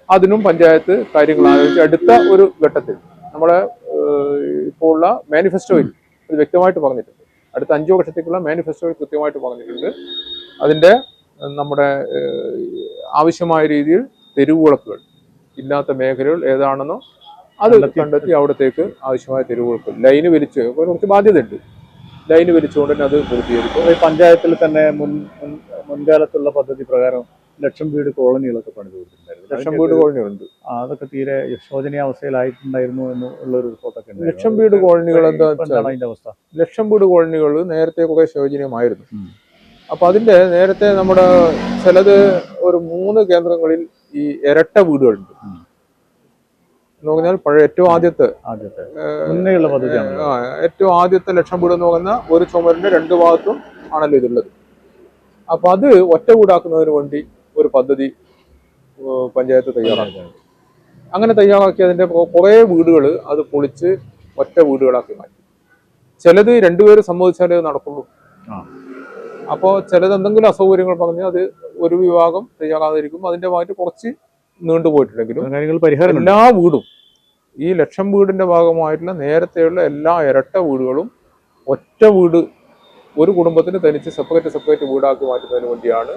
അതിനും പഞ്ചായത്ത് കാര്യങ്ങൾ ആലോചിച്ച് അടുത്ത ഒരു ഘട്ടത്തിൽ നമ്മളെ ഇപ്പോൾ ഉള്ള മാനിഫെസ്റ്റോയിൽ അത് വ്യക്തമായിട്ട് പറഞ്ഞിട്ടുണ്ട്. അടുത്ത 5 വർഷത്തേക്കുള്ള മാനിഫെസ്റ്റോയിൽ കൃത്യമായിട്ട് പറഞ്ഞിട്ടുണ്ട്. അതിന്റെ നമ്മുടെ ആവശ്യമായ രീതിയിൽ തെരുവുവിളക്കുകൾ ഇല്ലാത്ത മേഖലകൾ ഏതാണെന്നോ അത് കണ്ടെത്തി അവിടത്തേക്ക് ആവശ്യമായ തെരുവുകൾക്ക് ലൈന് വലിച്ച് കുറച്ച് ബാധ്യതയുണ്ട്. ലൈന് വലിച്ചുകൊണ്ട് തന്നെ അത് പൂർത്തീകരിക്കും. പഞ്ചായത്തിൽ തന്നെ മുൻകാലത്തുള്ള പദ്ധതി പ്രകാരം 1,00,000 വീട് കോളനികളൊക്കെ പണിത് കൊടുത്തിട്ടുണ്ടായിരുന്നു. 1,00,000 വീട് കോളനികളുണ്ട്. അതൊക്കെ തീരെ ശോചനീയാവസ്ഥയിലായിട്ടുണ്ടായിരുന്നു എന്നുള്ള ഒരു റിപ്പോർട്ടൊക്കെ ഉണ്ട്. 1,00,000 വീട് കോളനികൾ എന്താ അതിന്റെ അവസ്ഥ? 1,00,000 വീട് കോളനികൾ നേരത്തെ കുറെ ശോചനീയമായിരുന്നു. അപ്പൊ അതിന്റെ നേരത്തെ നമ്മുടെ ചിലത് ഒരു 3 കേന്ദ്രങ്ങളിൽ ഈ ഇരട്ട വീടുകളുണ്ട് എന്ന് പറഞ്ഞാൽ പഴയ ഏറ്റവും ആദ്യത്തെ മുന്നേയുള്ള പദ്ധതിയാണ്. ഏറ്റവും ആദ്യത്തെ 1,00,000 വീട് എന്ന് പറയുന്ന ഒരു ചുമരിന്റെ 2 ഭാഗത്തും ആണല്ലോ ഇതുള്ളത്. അപ്പൊ അത് ഒറ്റ വീടാക്കുന്നതിന് വേണ്ടി ഒരു പദ്ധതി പഞ്ചായത്ത് തയ്യാറാക്കി. അങ്ങനെ തയ്യാറാക്കിയതിന്റെ കുറെ വീടുകൾ അത് പൊളിച്ച് ഒറ്റ വീടുകളാക്കി മാറ്റി. ചിലത് 2 പേര് സമ്മതിച്ചാലേ നടക്കുള്ളൂ. അപ്പോൾ ചിലത് എന്തെങ്കിലും അസൗകര്യങ്ങൾ പറഞ്ഞ് അത് ഒരു വിഭാഗം തയ്യാറാതിരിക്കും. അതിന്റെ ഭാഗത്ത് കുറച്ച് നീണ്ടുപോയിട്ടുണ്ടെങ്കിലും എല്ലാ വീടും ഈ 1,00,000 വീടിന്റെ ഭാഗമായിട്ടുള്ള നേരത്തെയുള്ള എല്ലാ ഇരട്ട വീടുകളും ഒറ്റ വീട് ഒരു കുടുംബത്തിന് തനിച്ച് സെപ്പറേറ്റ് വീടാക്കി മാറ്റുന്നതിന് വേണ്ടിയാണ്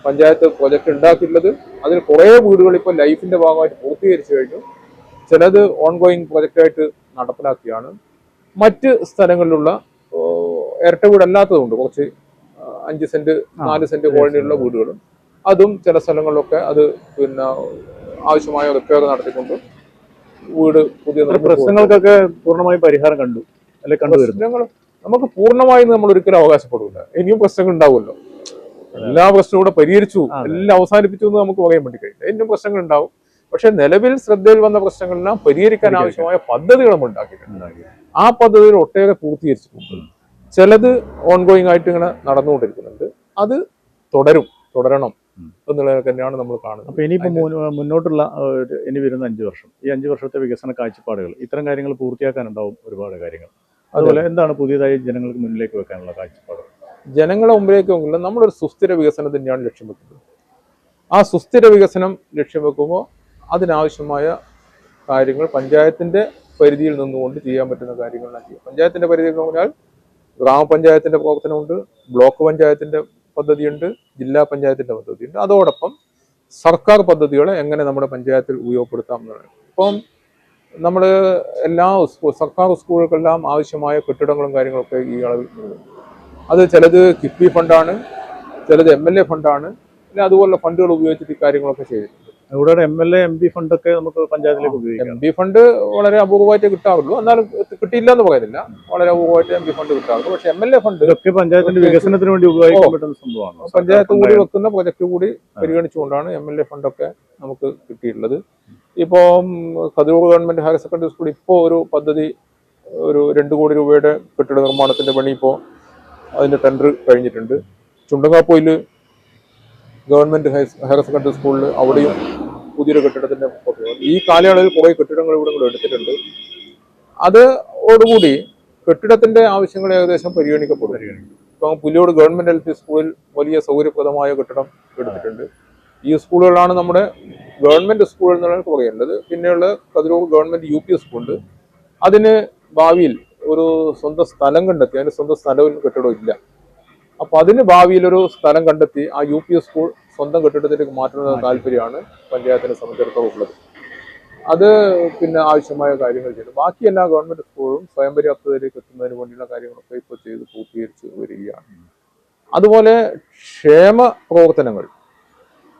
പഞ്ചായത്ത് പ്രൊജക്ട് ഉണ്ടാക്കിയിട്ടുള്ളത്. അതിൽ കുറേ വീടുകൾ ഇപ്പോൾ ലൈഫിന്റെ ഭാഗമായിട്ട് പൂർത്തീകരിച്ചു കഴിഞ്ഞു. ചിലത് ഓൺഗോയിങ് പ്രൊജക്റ്റായിട്ട് നടപ്പിലാക്കിയാണ്. മറ്റ് സ്ഥലങ്ങളിലുള്ള ഇരട്ട വീടല്ലാത്തതുണ്ട്, കുറച്ച് 5 സെന്റ് 4 സെന്റ് കോളനിയുള്ള വീടുകളും അതും ചില സ്ഥലങ്ങളിലൊക്കെ അത് പിന്നെ ആവശ്യമായ റിപ്പയർ നടത്തിക്കൊണ്ട് വീട് പുതിയ പ്രശ്നങ്ങൾക്കൊക്കെ പൂർണ്ണമായും പരിഹാരം കണ്ടു അല്ലെ? പ്രശ്നങ്ങൾ നമുക്ക് പൂർണ്ണമായും നമ്മൾ ഒരിക്കലും അവകാശപ്പെടില്ല. ഇനിയും പ്രശ്നങ്ങൾ ഉണ്ടാവുമല്ലോ. എല്ലാ പ്രശ്നവും കൂടെ പരിഹരിച്ചു, എല്ലാം അവസാനിപ്പിച്ചു എന്ന് നമുക്ക് പറയാൻ വേണ്ടി കഴിയില്ല. ഇനിയും പ്രശ്നങ്ങൾ ഉണ്ടാവും. പക്ഷെ നിലവിൽ ശ്രദ്ധയിൽ വന്ന പ്രശ്നങ്ങളെല്ലാം പരിഹരിക്കാൻ ആവശ്യമായ പദ്ധതികൾ നമ്മൾ ഉണ്ടാക്കിയിട്ടുണ്ട്. ആ പദ്ധതികൾ ഒട്ടേറെ പൂർത്തീകരിച്ചിട്ടുണ്ട്. ചിലത് ഓൺഗോയിങ് ആയിട്ട് ഇങ്ങനെ നടന്നുകൊണ്ടിരിക്കുന്നുണ്ട്. അത് തുടരണം എന്നുള്ളത് തന്നെയാണ് നമ്മൾ കാണുന്നത്. അപ്പൊ ഇനിയിപ്പോ മുന്നോട്ടുള്ള ഇനി വരുന്ന 5 വർഷം, ഈ 5 വർഷത്തെ വികസന കാഴ്ചപ്പാടുകൾ, ഇത്തരം കാര്യങ്ങൾ പൂർത്തിയാക്കാനുണ്ടാവും ഒരുപാട് കാര്യങ്ങൾ. അതുപോലെ എന്താണ് പുതിയതായി ജനങ്ങൾക്ക് മുന്നിലേക്ക് വെക്കാനുള്ള കാഴ്ചപ്പാട്? ജനങ്ങളെ മുമ്പിലേക്ക് വെക്കില്ല, നമ്മളൊരു സുസ്ഥിര വികസനം തന്നെയാണ് ലക്ഷ്യം വെക്കുന്നത്. ആ സുസ്ഥിര വികസനം ലക്ഷ്യം വെക്കുമ്പോൾ അതിനാവശ്യമായ കാര്യങ്ങൾ പഞ്ചായത്തിന്റെ പരിധിയിൽ നിന്നുകൊണ്ട് ചെയ്യാൻ പറ്റുന്ന കാര്യങ്ങളാണ് ചെയ്യുക. പഞ്ചായത്തിന്റെ പരിധിയിൽ എന്ന് പറഞ്ഞാൽ ഗ്രാമപഞ്ചായത്തിന്റെ പ്രവർത്തനമുണ്ട്, ബ്ലോക്ക് പഞ്ചായത്തിന്റെ പദ്ധതിയുണ്ട്, ജില്ലാ പഞ്ചായത്തിന്റെ പദ്ധതിയുണ്ട്. അതോടൊപ്പം സർക്കാർ പദ്ധതികളെ എങ്ങനെ നമ്മുടെ പഞ്ചായത്തിൽ ഉപയോഗപ്പെടുത്താം എന്നാണ്. ഇപ്പം നമ്മൾ എല്ലാ സർക്കാർ സ്കൂളുകൾക്കെല്ലാം ആവശ്യമായ കെട്ടിടങ്ങളും കാര്യങ്ങളൊക്കെ ഈ അളവിൽ അത് ചിലത് കിഫ്ബി ഫണ്ടാണ്, ചിലത് MLA ഫണ്ടാണ്. പിന്നെ അതുപോലുള്ള ഫണ്ടുകൾ ഉപയോഗിച്ചിട്ട് ഈ കാര്യങ്ങളൊക്കെ ചെയ്തിട്ടുണ്ട്. കൂടാതെ MLA MP ഫണ്ടൊക്കെ നമുക്ക് പഞ്ചായത്തിലേക്ക് ഉപയോഗിക്കാം. MP ഫണ്ട് വളരെ അപൂർവമായിട്ട് കിട്ടാറുള്ളൂ, എന്നാലും കിട്ടിയില്ല എന്ന് പറയുന്നില്ല, വളരെ അപൂർവമായിട്ട് MP ഫണ്ട് കിട്ടാറുള്ളൂ. പക്ഷെ MLA ഫണ്ട് ഇതൊക്കെ പഞ്ചായത്തിന്റെ വികസനത്തിന് വേണ്ടി ഉപയോഗിക്കാൻ പറ്റുന്ന സംഭവമാണ്. പഞ്ചായത്ത് കൂടി വെക്കുന്ന പ്രൊജക്ട് കൂടി പരിഗണിച്ചുകൊണ്ടാണ് MLA ഫണ്ടൊക്കെ നമുക്ക് കിട്ടിയിട്ടുള്ളത്. ഇപ്പോൾ Kathiroor government higher secondary school ഇപ്പോൾ ഒരു പദ്ധതി, ഒരു 2 കോടി രൂപയുടെ കെട്ടിട നിർമ്മാണത്തിന്റെ പണി ഇപ്പോൾ അതിന്റെ ടെൻഡർ കഴിഞ്ഞിട്ടുണ്ട്. ചുണ്ടങ്ങാപ്പൊയിൽ ഗവൺമെന്റ് ഹയർ സെക്കൻഡറി സ്കൂളിൽ അവിടെയും പുതിയൊരു കെട്ടിടത്തിന്റെ ഈ കാലയളവിൽ കുറെ കെട്ടിടങ്ങൾ ഇവിടെ കൂടെ എടുത്തിട്ടുണ്ട്. അതോടുകൂടി കെട്ടിടത്തിന്റെ ആവശ്യങ്ങൾ ഏകദേശം പരിഗണിക്കപ്പെടും. ഇപ്പം പുലിയോട് ഗവൺമെന്റ് LP സ്കൂളിൽ വലിയ സൗകര്യപ്രദമായ കെട്ടിടം എടുത്തിട്ടുണ്ട്. ഈ സ്കൂളുകളാണ് നമ്മുടെ ഗവൺമെന്റ് സ്കൂൾ എന്നാണ് പറയേണ്ടത്. പിന്നെയുള്ള കതിരൂർ ഗവൺമെന്റ് UP സ്കൂളുണ്ട്. അതിന് ഭാവിയിൽ ഒരു സ്വന്തം സ്ഥലം കണ്ടെത്തി, അതിന് സ്വന്തം സ്ഥലവും കെട്ടിടവും ഇല്ല. അപ്പൊ അതിന് ഭാവിയിൽ ഒരു സ്ഥലം കണ്ടെത്തി ആ UP സ്കൂൾ സ്വന്തം കെട്ടിടത്തിലേക്ക് മാറ്റുന്ന താല്പര്യമാണ് പഞ്ചായത്തിനെ സംബന്ധിച്ചിടത്തോളം ഉള്ളത്. അത് പിന്നെ ആവശ്യമായ കാര്യങ്ങൾ ചെയ്തു. ബാക്കി എല്ലാ ഗവൺമെന്റ് സ്കൂളും സ്വയം പര്യാപ്തതയിലേക്ക് എത്തുന്നതിന് വേണ്ടിയുള്ള കാര്യങ്ങളൊക്കെ ഇപ്പോൾ ചെയ്ത് പൂർത്തീകരിച്ച് വരികയാണ്. അതുപോലെ ക്ഷേമ പ്രവർത്തനങ്ങൾ,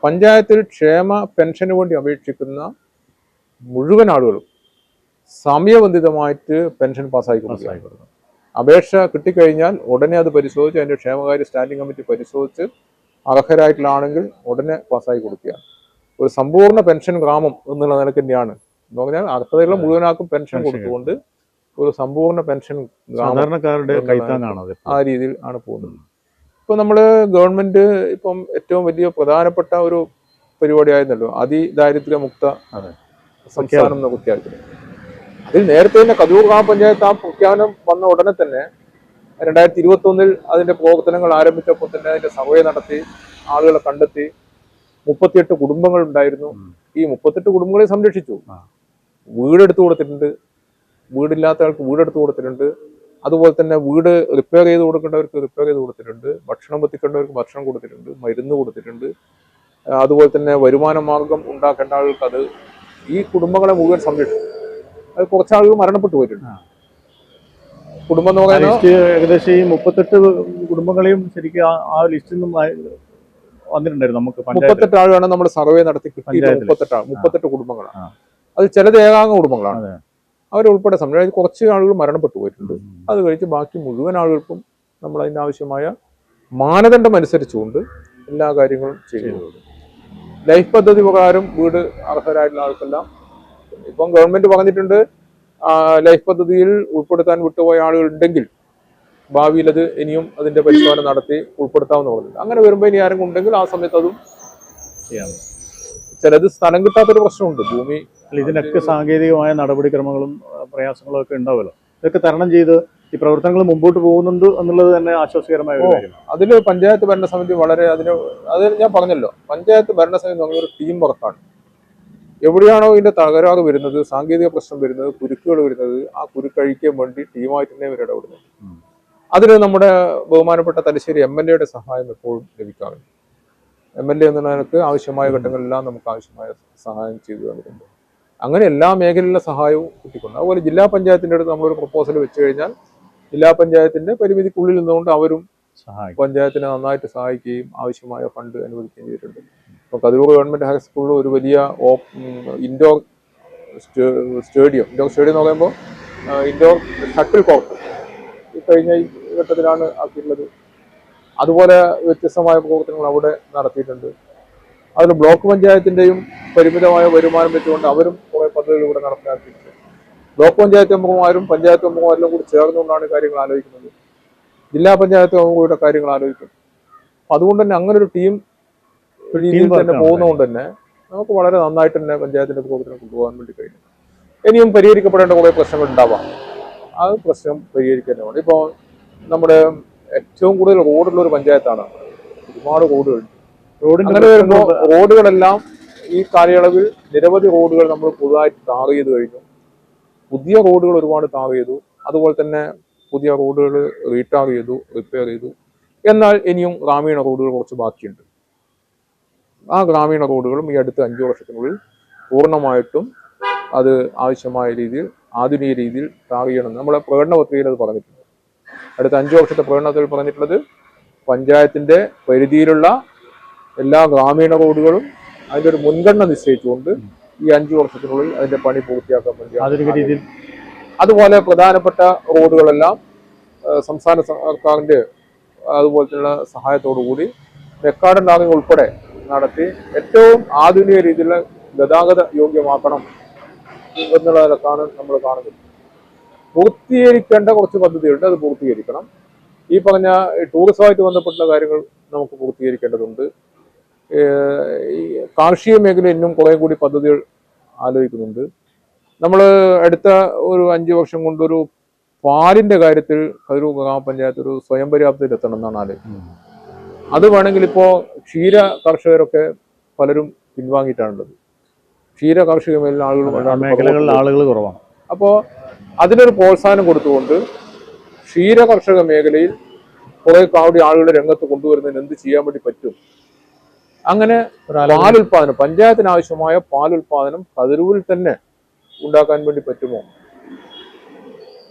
പഞ്ചായത്തിൽ ക്ഷേമ പെൻഷന് വേണ്ടി അപേക്ഷിക്കുന്ന മുഴുവൻ ആളുകളും സമയബന്ധിതമായിട്ട് പെൻഷൻ പാസ്സായി കൊടുക്കുക. അപേക്ഷ കിട്ടിക്കഴിഞ്ഞാൽ ഉടനെ അത് പരിശോധിച്ച് അതിന്റെ ക്ഷേമകാര്യ സ്റ്റാൻഡിംഗ് കമ്മിറ്റി പരിശോധിച്ച് അർഹരായിട്ടുള്ളതാണെങ്കിൽ ഉടനെ പാസ്സായി കൊടുക്കുക. ഒരു സമ്പൂർണ്ണ പെൻഷൻ ഗ്രാമം എന്നുള്ള നിലക്ക് തന്നെയാണ്. എന്ന് പറഞ്ഞാൽ അർഹതയുള്ള മുഴുവനാക്കും പെൻഷൻ കൊടുത്തുകൊണ്ട് ഒരു സമ്പൂർണ്ണ പെൻഷൻ സാധാരണക്കാരുടെ കൈത്താങ്ങാണ് ആ രീതിയിൽ ആണ് പോകുന്നത്. ഇപ്പൊ നമ്മള് ഗവൺമെന്റ് ഇപ്പം ഏറ്റവും വലിയ പ്രധാനപ്പെട്ട ഒരു പരിപാടിയായിരുന്നല്ലോ അതിദാരിദ്ര്യമുക്ത സംസ്ഥാനം എന്ന പ്രഖ്യാപിച്ചത്. അതിൽ നേരത്തെ തന്നെ കതിരൂർ ഗ്രാമപഞ്ചായത്ത് ആ പ്രഖ്യാപനം വന്ന ഉടനെ തന്നെ 2021 അതിന്റെ പ്രവർത്തനങ്ങൾ ആരംഭിച്ചപ്പോൾ തന്നെ അതിന്റെ സർവേ നടത്തി ആളുകളെ കണ്ടെത്തി. 38 കുടുംബങ്ങൾ ഉണ്ടായിരുന്നു. ഈ 38 കുടുംബങ്ങളെ സംരക്ഷിച്ചു. വീടെടുത്തു കൊടുത്തിട്ടുണ്ട്, വീടില്ലാത്ത ആൾക്ക് വീടെടുത്ത് കൊടുത്തിട്ടുണ്ട്. അതുപോലെ തന്നെ വീട് റിപ്പയർ ചെയ്ത് കൊടുക്കേണ്ടവർക്ക് റിപ്പയർ ചെയ്ത് കൊടുത്തിട്ടുണ്ട്, ഭക്ഷണം എത്തിക്കേണ്ടവർക്ക് ഭക്ഷണം കൊടുത്തിട്ടുണ്ട്, മരുന്ന് കൊടുത്തിട്ടുണ്ട്. അതുപോലെ തന്നെ വരുമാന മാർഗം ഉണ്ടാക്കേണ്ട ആളുകൾക്ക് അത് ഈ കുടുംബങ്ങളെ മുഴുവൻ സംരക്ഷിച്ചു. അത് കുറച്ചാളുകൾ മരണപ്പെട്ടു പോയിട്ടുണ്ട്. കുടുംബം എന്ന് പറയുന്നത് ഏകദേശം ഈ 38 കുടുംബങ്ങളെയും ശരിക്കും ആ ലിസ്റ്റിൽ നിന്നും വന്നിട്ടുണ്ടായിരുന്നു. നമുക്ക് 38 ആളുകളാണ് നമ്മൾ സർവേ നടത്തി കിട്ടിയത്. 38 കുടുംബങ്ങളാണ്. അത് ചിലത് ഏകാംഗ കുടുംബങ്ങളാണ്. അവരുൾപ്പെടെ സംരക്ഷിച്ച് കുറച്ച് ആളുകൾ മരണപ്പെട്ടു പോയിട്ടുണ്ട്. അത് കഴിച്ച് ബാക്കി മുഴുവൻ ആളുകൾക്കും നമ്മൾ അതിൻ്റെ ആവശ്യമായ മാനദണ്ഡം അനുസരിച്ചുകൊണ്ട് എല്ലാ കാര്യങ്ങളും ചെയ്യുന്നു. ലൈഫ് പദ്ധതി പ്രകാരം വീട് അർഹരായിട്ടുള്ള ആൾക്കെല്ലാം ഇപ്പം ഗവൺമെന്റ് പറഞ്ഞിട്ടുണ്ട് ലൈഫ് പദ്ധതിയിൽ ഉൾപ്പെടുത്താൻ വിട്ടുപോയ ആളുകൾ ഉണ്ടെങ്കിൽ ഭാവിയിൽ അത് ഇനിയും അതിന്റെ പരിശോധന നടത്തി ഉൾപ്പെടുത്താമെന്ന് പറഞ്ഞിട്ടുണ്ട്. അങ്ങനെ വരുമ്പോൾ ഇനി ആരെങ്കിലും ഉണ്ടെങ്കിൽ ആ സമയത്ത് അതും ചെയ്യാം. ചിലത് സ്ഥലം കിട്ടാത്തൊരു പ്രശ്നമുണ്ട്. ഭൂമി ഇതിനൊക്കെ സാങ്കേതികമായ നടപടിക്രമങ്ങളും പ്രയാസങ്ങളും ഒക്കെ ഉണ്ടാവുമല്ലോ. ഇതൊക്കെ തരണം ചെയ്ത് ഈ പ്രവർത്തനങ്ങൾ മുമ്പോട്ട് പോകുന്നുണ്ട് എന്നുള്ളത് തന്നെ ആശ്വാസകരമായ ഒരു കാര്യമാണ്. അതിൽ പഞ്ചായത്ത് ഭരണസമിതി വളരെ അത് ഞാൻ പറഞ്ഞല്ലോ, പഞ്ചായത്ത് ഭരണസമിതി എന്ന് പറഞ്ഞൊരു ടീം വർക്കാണ്. എവിടെയാണോ ഇതിന്റെ തകരാറ് വരുന്നത്, സാങ്കേതിക പ്രശ്നം വരുന്നത്, കുരുക്കുകൾ വരുന്നത്, ആ കുരുക്കഴിക്കാൻ വേണ്ടി ടീമായിട്ട് തന്നെ ഇവർ ഇടപെടുന്നത്. അതിന് നമ്മുടെ ബഹുമാനപ്പെട്ട തലശ്ശേരി MLA സഹായം എപ്പോഴും ലഭിക്കാറുണ്ട്. MLA എന്ന നിലക്ക് ആവശ്യമായ ഘട്ടങ്ങളിലെല്ലാം നമുക്ക് ആവശ്യമായ സഹായം ചെയ്തു തന്നിട്ടുണ്ട്. അങ്ങനെ എല്ലാ മേഖലയിലുള്ള സഹായവും കിട്ടിക്കൊണ്ട് അതുപോലെ ജില്ലാ പഞ്ചായത്തിൻ്റെ അടുത്ത് നമ്മളൊരു പ്രപ്പോസൽ വെച്ച് കഴിഞ്ഞാൽ ജില്ലാ പഞ്ചായത്തിന്റെ പരിമിതിക്കുള്ളിൽ നിന്നുകൊണ്ട് അവരും പഞ്ചായത്തിനെ നന്നായിട്ട് സഹായിക്കുകയും ആവശ്യമായ ഫണ്ട് അനുവദിക്കുകയും ചെയ്തിട്ടുണ്ട്. ഇപ്പോൾ കതിരൂർ ഗവൺമെന്റ് ഹൈസ്കൂളിൽ ഒരു വലിയ ഇൻഡോർ സ്റ്റേഡിയം എന്ന് പറയുമ്പോൾ ഇൻഡോർ ഷട്ടിൽ കോർട്ട് ഈ കഴിഞ്ഞ ഘട്ടത്തിലാണ് ആക്കിയിട്ടുള്ളത്. അതുപോലെ വ്യത്യസ്തമായ പ്രവർത്തനങ്ങൾ അവിടെ നടത്തിയിട്ടുണ്ട്. അതിൽ ബ്ലോക്ക് പഞ്ചായത്തിന്റെയും പരിമിതമായ വരുമാനം വെച്ചുകൊണ്ട് അവരും കുറെ പദ്ധതികൾ ഇവിടെ നടപ്പിലാക്കിയിട്ടുണ്ട്. ബ്ലോക്ക് പഞ്ചായത്ത് മെമ്പർമാരും പഞ്ചായത്ത് മെമ്പർമാരെല്ലാം കൂടി ചേർന്നുകൊണ്ടാണ് കാര്യങ്ങൾ ആലോചിക്കുന്നത്. ജില്ലാ പഞ്ചായത്ത് മെമ്പറുടെ കാര്യങ്ങൾ ആലോചിക്കും. അപ്പൊ അതുകൊണ്ട് തന്നെ അങ്ങനെ ഒരു ടീം രീതിയിൽ തന്നെ പോകുന്നതുകൊണ്ട് തന്നെ നമുക്ക് വളരെ നന്നായിട്ട് തന്നെ പഞ്ചായത്തിന്റെ പ്രവർത്തനം കൊണ്ടുപോകാൻ വേണ്ടി കഴിയും. ഇനിയും പരിഹരിക്കപ്പെടേണ്ട കുറെ പ്രശ്നങ്ങൾ ഉണ്ടാവാം. ആ പ്രശ്നം പരിഹരിക്കാൻ വേണ്ടി ഇപ്പോൾ നമ്മുടെ ഏറ്റവും കൂടുതൽ റോഡുള്ള ഒരു പഞ്ചായത്താണ്. ഒരുപാട് റോഡുകളുണ്ട്. അങ്ങനെ വരുമ്പോൾ റോഡുകളെല്ലാം ഈ കാലയളവിൽ നിരവധി റോഡുകൾ നമ്മൾ പുതുതായിട്ട് ടാർ ചെയ്ത് കഴിഞ്ഞു. പുതിയ റോഡുകൾ ഒരുപാട് ടാർ ചെയ്തു. അതുപോലെ തന്നെ പുതിയ റോഡുകൾ റീടാർ ചെയ്തു, റിപ്പയർ ചെയ്തു. എന്നാൽ ഇനിയും ഗ്രാമീണ റോഡുകൾ കുറച്ച് ബാക്കിയുണ്ട്. ആ ഗ്രാമീണ റോഡുകളും ഈ അടുത്ത 5 വർഷത്തിനുള്ളിൽ പൂർണ്ണമായിട്ടും അത് ആവശ്യമായ രീതിയിൽ ആധുനിക രീതിയിൽ ടാർ ചെയ്യണം. നമ്മളെ പ്രകടന പത്രികയിൽ അത് പറഞ്ഞിട്ടുണ്ട്. അടുത്ത 5 വർഷത്തെ പ്രകടനത്തിൽ പറഞ്ഞിട്ടുള്ളത് പഞ്ചായത്തിന്റെ പരിധിയിലുള്ള എല്ലാ ഗ്രാമീണ റോഡുകളും അതിന്റെ ഒരു മുൻഗണന നിശ്ചയിച്ചുകൊണ്ട് ഈ 5 വർഷത്തിനുള്ളിൽ അതിന്റെ പണി പൂർത്തിയാക്കാൻ വേണ്ടി. അതുപോലെ പ്രധാനപ്പെട്ട റോഡുകളെല്ലാം സംസ്ഥാന സർക്കാരിന്റെ അതുപോലെ തന്നെ സഹായത്തോടു കൂടി മെക്കാഡൻ ടാറിംഗ് ഉൾപ്പെടെ നടത്തി ഏറ്റവും ആധുനിക രീതിയിലുള്ള ഗതാഗത യോഗ്യമാക്കണം എന്നുള്ളതിലൊക്കെയാണ് നമ്മൾ കാണുന്നത്. പൂർത്തീകരിക്കേണ്ട കുറച്ച് പദ്ധതിയുണ്ട്, അത് പൂർത്തീകരിക്കണം. ഈ പറഞ്ഞ ടൂറിസമായിട്ട് ബന്ധപ്പെട്ട കാര്യങ്ങൾ നമുക്ക് പൂർത്തീകരിക്കേണ്ടതുണ്ട്. ഈ കാർഷിക മേഖല ഇന്നും കുറെ കൂടി പദ്ധതികൾ ആലോചിക്കുന്നുണ്ട്. നമ്മൾ അടുത്ത ഒരു 5 വർഷം കൊണ്ടൊരു പാലിന്റെ കാര്യത്തിൽ കതിരൂർ ഗ്രാമപഞ്ചായത്ത് ഒരു സ്വയം പര്യാപ്തയിൽ എത്തണം എന്നാണ് ആലോചിക്കുന്നത്. അത് വേണമെങ്കിൽ ഇപ്പോൾ ക്ഷീര കർഷകരൊക്കെ പലരും പിൻവാങ്ങിയിട്ടാണുള്ളത്. ക്ഷീര കാർഷിക മേഖലകളിൽ ആളുകൾ കുറവാണ്. അപ്പോൾ അതിനൊരു പ്രോത്സാഹനം കൊടുത്തുകൊണ്ട് ക്ഷീര കർഷക മേഖലയിൽ കുറെ കൂടി ആളുകളെ രംഗത്ത് കൊണ്ടുവരുന്നതിന് എന്ത് ചെയ്യാൻ വേണ്ടി പറ്റും? അങ്ങനെ പാലുൽപാദനം, പഞ്ചായത്തിന് ആവശ്യമായ പാലുൽപാദനം കതിരൂരിൽ തന്നെ ഉണ്ടാക്കാൻ വേണ്ടി പറ്റുമോ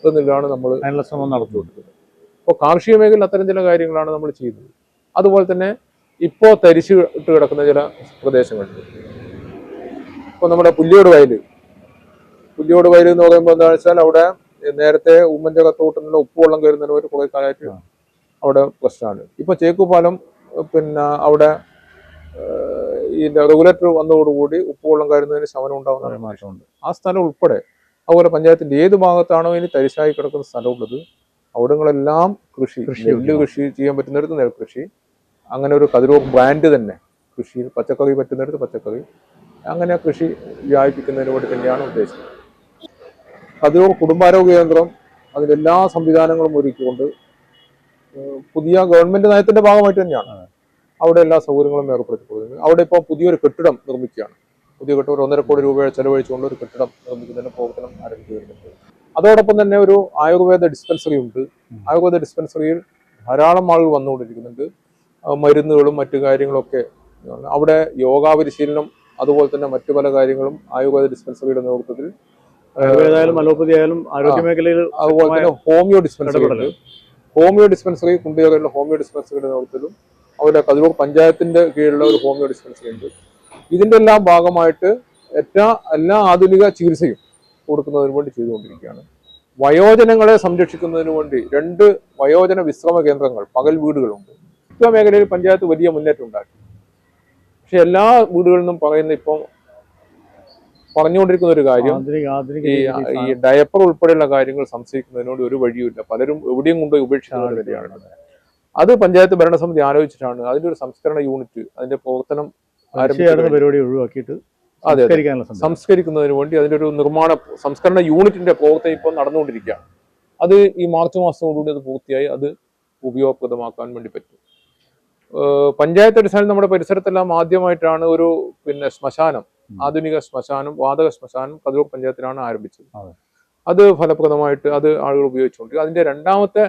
എന്നുള്ളതാണ് നമ്മൾ അതിനുള്ള ശ്രമം നടത്തിക്കൊണ്ടിരിക്കുന്നത്. അപ്പോൾ കാർഷിക മേഖലയിൽ അത്തരം ചില കാര്യങ്ങളാണ് നമ്മൾ ചെയ്യുന്നത്. അതുപോലെ തന്നെ ഇപ്പോൾ തരിശ് ഇട്ട് കിടക്കുന്ന ചില പ്രദേശങ്ങളുണ്ട്. ഇപ്പോൾ നമ്മുടെ പുല്ലിയോട് വയൽ എന്ന് പറയുമ്പോൾ എന്താണെന്ന് വെച്ചാൽ അവിടെ നേരത്തെ ഉമ്മൻചകത്തോട്ടുള്ള ഉപ്പുവെള്ളം കയറുന്നതിന് കുറെ കാലമായിട്ട് അവിടെ പ്രശ്നമാണ്. ഇപ്പൊ ചേക്കുപാലം പിന്നെ അവിടെ ഈ റെഗുലേറ്റർ വന്നതോടുകൂടി ഉപ്പുവെള്ളം കയറുന്നതിന് ശമനം ഉണ്ടാകുന്ന മാറ്റമുണ്ട്. ആ സ്ഥലം ഉൾപ്പെടെ അതുപോലെ പഞ്ചായത്തിന്റെ ഏത് ഭാഗത്താണോ ഇനി തരിശായി കിടക്കുന്ന സ്ഥലമുള്ളത് അവിടങ്ങളെല്ലാം നെല്ല് കൃഷി ചെയ്യാൻ പറ്റുന്നിടത്ത് നെൽകൃഷി, അങ്ങനെ ഒരു കതിരൂർ ബ്രാൻഡ് തന്നെ കൃഷിയിൽ പച്ചക്കറി പറ്റുന്നിടത്ത് പച്ചക്കറി, അങ്ങനെ കൃഷി വ്യാപിപ്പിക്കുന്നതിന് വേണ്ടി തന്നെയാണ് ഉദ്ദേശിക്കുന്നത്. കതിരൂർ കുടുംബാരോഗ്യ കേന്ദ്രം അതിലെല്ലാ സംവിധാനങ്ങളും ഒരുക്കിക്കൊണ്ട് പുതിയ ഗവൺമെന്റ് നയത്തിന്റെ ഭാഗമായിട്ട് തന്നെയാണ് അവിടെ എല്ലാ സൗകര്യങ്ങളും ഏർപ്പെടുത്തി കൊടുക്കുന്നത്. അവിടെ ഇപ്പോൾ പുതിയൊരു കെട്ടിടം നിർമ്മിക്കുകയാണ്. പുതിയ കെട്ടിടം 1.5 കോടി രൂപ ചെലവഴിച്ചുകൊണ്ട് ഒരു കെട്ടിടം നിർമ്മിക്കുന്നതിന് പ്രവർത്തനം ആരംഭിച്ചു വരുന്നുണ്ട്. അതോടൊപ്പം തന്നെ ഒരു ആയുർവേദ ഡിസ്പെൻസറി ഉണ്ട്. ആയുർവേദ ഡിസ്പെൻസറിയിൽ ധാരാളം ആളുകൾ വന്നുകൊണ്ടിരിക്കുന്നുണ്ട്. മരുന്നുകളും മറ്റു കാര്യങ്ങളൊക്കെ അവിടെ യോഗാ പരിശീലനം അതുപോലെ തന്നെ മറ്റു പല കാര്യങ്ങളും ആയുർവേദ ഡിസ്പെൻസറിയുടെ നേതൃത്വത്തിൽ അലോപ്പതി ആയാലും ആരോഗ്യ മേഖലയിൽ അതുപോലെ തന്നെ ഹോമിയോ ഡിസ്പെൻസറി കുണ്ടിയകയിലുള്ള ഹോമിയോ ഡിസ്പെൻസറിയുടെ നേതൃത്വത്തിലും അവിടെ കതിരൂർ പഞ്ചായത്തിന്റെ കീഴിലുള്ള ഒരു ഹോമിയോ ഡിസ്പെൻസറി ഉണ്ട്. ഇതിന്റെ എല്ലാം ഭാഗമായിട്ട് എല്ലാ ആധുനിക ചികിത്സയും കൊടുക്കുന്നതിന് വേണ്ടി ചെയ്തുകൊണ്ടിരിക്കുകയാണ്. വയോജനങ്ങളെ സംരക്ഷിക്കുന്നതിന് വേണ്ടി 2 വയോജന വിശ്രമ കേന്ദ്രങ്ങൾ, പകൽ വീടുകളുണ്ട്. ഈ മേഖലയിൽ പഞ്ചായത്ത് വലിയ മുന്നേറ്റം ഉണ്ടാക്കി. പക്ഷെ എല്ലാ വീടുകളിൽ നിന്നും ഇപ്പം പറഞ്ഞുകൊണ്ടിരിക്കുന്ന ഒരു കാര്യം, ഈ ഡയപ്പർ ഉൾപ്പെടെയുള്ള കാര്യങ്ങൾ സംശയിക്കുന്നതിനോട് ഒരു വഴിയുമില്ല. പലരും എവിടെയും കൊണ്ടുപോയി ഉപേക്ഷിക്കുന്ന നിലയാണ്. അത് പഞ്ചായത്ത് ഭരണസമിതി ആലോചിച്ചിട്ടാണ് അതിന്റെ ഒരു സംസ്കരണ യൂണിറ്റ് അതിന്റെ പ്രവർത്തനം പരിപാടി ഒഴിവാക്കിയിട്ട് സംസ്കരിക്കുന്നതിന് വേണ്ടി അതിന്റെ ഒരു സംസ്കരണ യൂണിറ്റിന്റെ പ്രവർത്തനം ഇപ്പോൾ നടന്നുകൊണ്ടിരിക്കുകയാണ്. അത് ഈ മാർച്ച് മാസത്തോടുകൂടി അത് പൂർത്തിയായി അത് ഉപയോഗപ്രദമാക്കാൻ വേണ്ടി പറ്റും. പഞ്ചായത്ത് അടിസ്ഥാനത്തിൽ നമ്മുടെ പരിസരത്തെല്ലാം ആദ്യമായിട്ടാണ് ഒരു ശ്മശാനം, ആധുനിക ശ്മശാനം, വാതക ശ്മശാനം കതിരൂർ പഞ്ചായത്തിലാണ് ആരംഭിച്ചത്. അത് ഫലപ്രദമായിട്ട് അത് ആളുകൾ ഉപയോഗിച്ചുകൊണ്ട് അതിന്റെ 2ാമത്തെ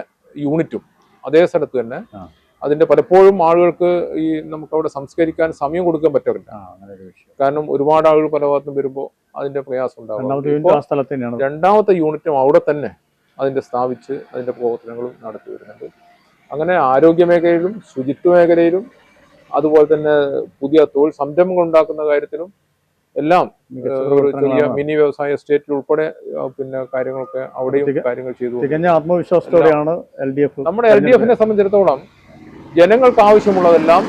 യൂണിറ്റും അതേ സ്ഥലത്ത് തന്നെ. ആ. അതിന്റെ പലപ്പോഴും ആളുകൾക്ക് ഈ നമുക്ക് അവിടെ സംസ്കരിക്കാൻ സമയം കൊടുക്കാൻ പറ്റില്ല. അങ്ങനെ ഒരു വിഷയം. കാരണം ഒരുപാട് ആളുകൾ പല ഭാഗത്തും വരുമ്പോൾ അതിന്റെ പ്രയാസം ഉണ്ടാവും. രണ്ടാമത്തെ യൂണിറ്റ് ആ സ്ഥലത്ത് തന്നെയാണ്. രണ്ടാമത്തെ യൂണിറ്റും അവിടെ തന്നെ അതിന്റെ സ്ഥാപിച്ച് അതിന്റെ പ്രവർത്തനങ്ങളും നടത്തി വരുന്നുണ്ട്. അങ്ങനെ ആരോഗ്യ മേഖലയിലും ശുചിത്വ മേഖലയിലും അതുപോലെ തന്നെ പുതിയ തൊഴിൽ സംരംഭങ്ങൾ ഉണ്ടാക്കുന്ന കാര്യത്തിലും എല്ലാം ചെറിയ മിനി വ്യവസായ എസ്റ്റേറ്റിൽ ഉൾപ്പെടെ പിന്നെ കാര്യങ്ങളൊക്കെ അവിടെയും കാര്യങ്ങൾ ചെയ്തു. തികഞ്ഞ ആത്മവിശ്വാസത്തോടെയാണ് LDF. നമ്മുടെ LDF-നെ സംബന്ധിച്ചിടത്തോളം ജനങ്ങൾക്ക് ആവശ്യമുള്ളതെല്ലാം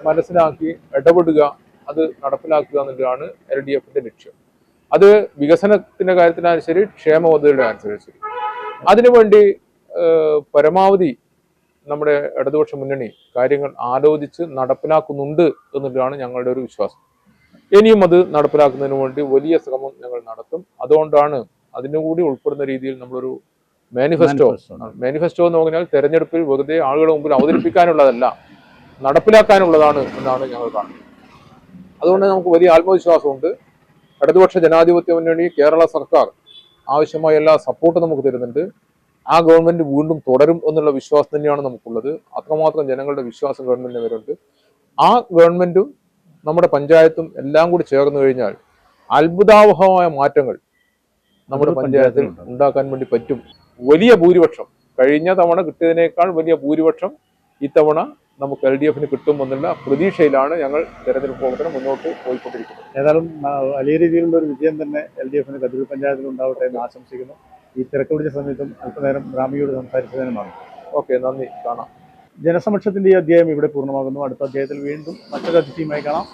മനസ്സിലാക്കി ഇടപെടുക, അത് നടപ്പിലാക്കുക എന്നുള്ളതാണ് LDF-ന്റെ ലക്ഷ്യം. അത് വികസനത്തിന്റെ കാര്യത്തിലായാലും ശരി, ക്ഷേമ പദ്ധതിയുടെ കാര്യത്തിലും ശരി. അതിനുവേണ്ടി പരമാവധി നമ്മുടെ ഇടതുപക്ഷ മുന്നണി കാര്യങ്ങൾ ആലോചിച്ച് നടപ്പിലാക്കുന്നുണ്ട് എന്നുള്ളതാണ് ഞങ്ങളുടെ ഒരു വിശ്വാസം. ഇനിയും അത് നടപ്പിലാക്കുന്നതിന് വേണ്ടി വലിയ ശ്രമം ഞങ്ങൾ നടത്തും. അതുകൊണ്ടാണ് അതിനുകൂടി ഉൾപ്പെടുന്ന രീതിയിൽ നമ്മളൊരു മാനിഫെസ്റ്റോ എന്ന് പറഞ്ഞാൽ തെരഞ്ഞെടുപ്പിൽ വെറുതെ ആളുകളുടെ മുമ്പിൽ അവതരിപ്പിക്കാനുള്ളതല്ല, നടപ്പിലാക്കാനുള്ളതാണ് എന്നാണ് ഞങ്ങൾ കാണുന്നത്. അതുകൊണ്ട് നമുക്ക് വലിയ ആത്മവിശ്വാസമുണ്ട്. ഇടതുപക്ഷ ജനാധിപത്യ മുന്നണി കേരള സർക്കാർ ആവശ്യമായ എല്ലാ സപ്പോർട്ടും നമുക്ക് തരുന്നുണ്ട്. ആ ഗവൺമെന്റ് വീണ്ടും തുടരും എന്നുള്ള വിശ്വാസം തന്നെയാണ് നമുക്കുള്ളത്. അത്രമാത്രം ജനങ്ങളുടെ വിശ്വാസം ഗവൺമെന്റിന് വരുന്നുണ്ട്. ആ ഗവൺമെന്റും നമ്മുടെ പഞ്ചായത്തും എല്ലാം കൂടി ചേർന്ന് കഴിഞ്ഞാൽ അത്ഭുതാവഹമായ മാറ്റങ്ങൾ നമ്മുടെ പഞ്ചായത്തിൽ ഉണ്ടാക്കാൻ വേണ്ടി പറ്റും. വലിയ ഭൂരിപക്ഷം, കഴിഞ്ഞ തവണ കിട്ടിയതിനേക്കാൾ വലിയ ഭൂരിപക്ഷം ഇത്തവണ നമുക്ക് LDF-ന് കിട്ടുമെന്നുള്ള പ്രതീക്ഷയിലാണ് ഞങ്ങൾ തെരഞ്ഞെടുപ്പ് പ്രവർത്തനം മുന്നോട്ട് പോയിക്കൊണ്ടിരിക്കുന്നത്. ഏതായാലും വലിയ രീതിയിലുള്ള ഒരു വിജയം തന്നെ LDF-ന് കതിരൂർ പഞ്ചായത്തിൽ ഉണ്ടാവട്ടെ എന്ന് ആശംസിക്കുന്നു. ഈ തിരക്ക് പിടിച്ച സമയത്തും അല്പനേരം റാമിയോട് സംസാരിച്ചതിനുമാണ്. ഓക്കെ, നന്ദി. കാണാം. ജനസമക്ഷത്തിന്റെ ഈ അധ്യായം ഇവിടെ പൂർണ്ണമാകുന്നു. അടുത്ത അധ്യായത്തിൽ വീണ്ടും മറ്റൊരു അതിഥിയുമായി കാണാം.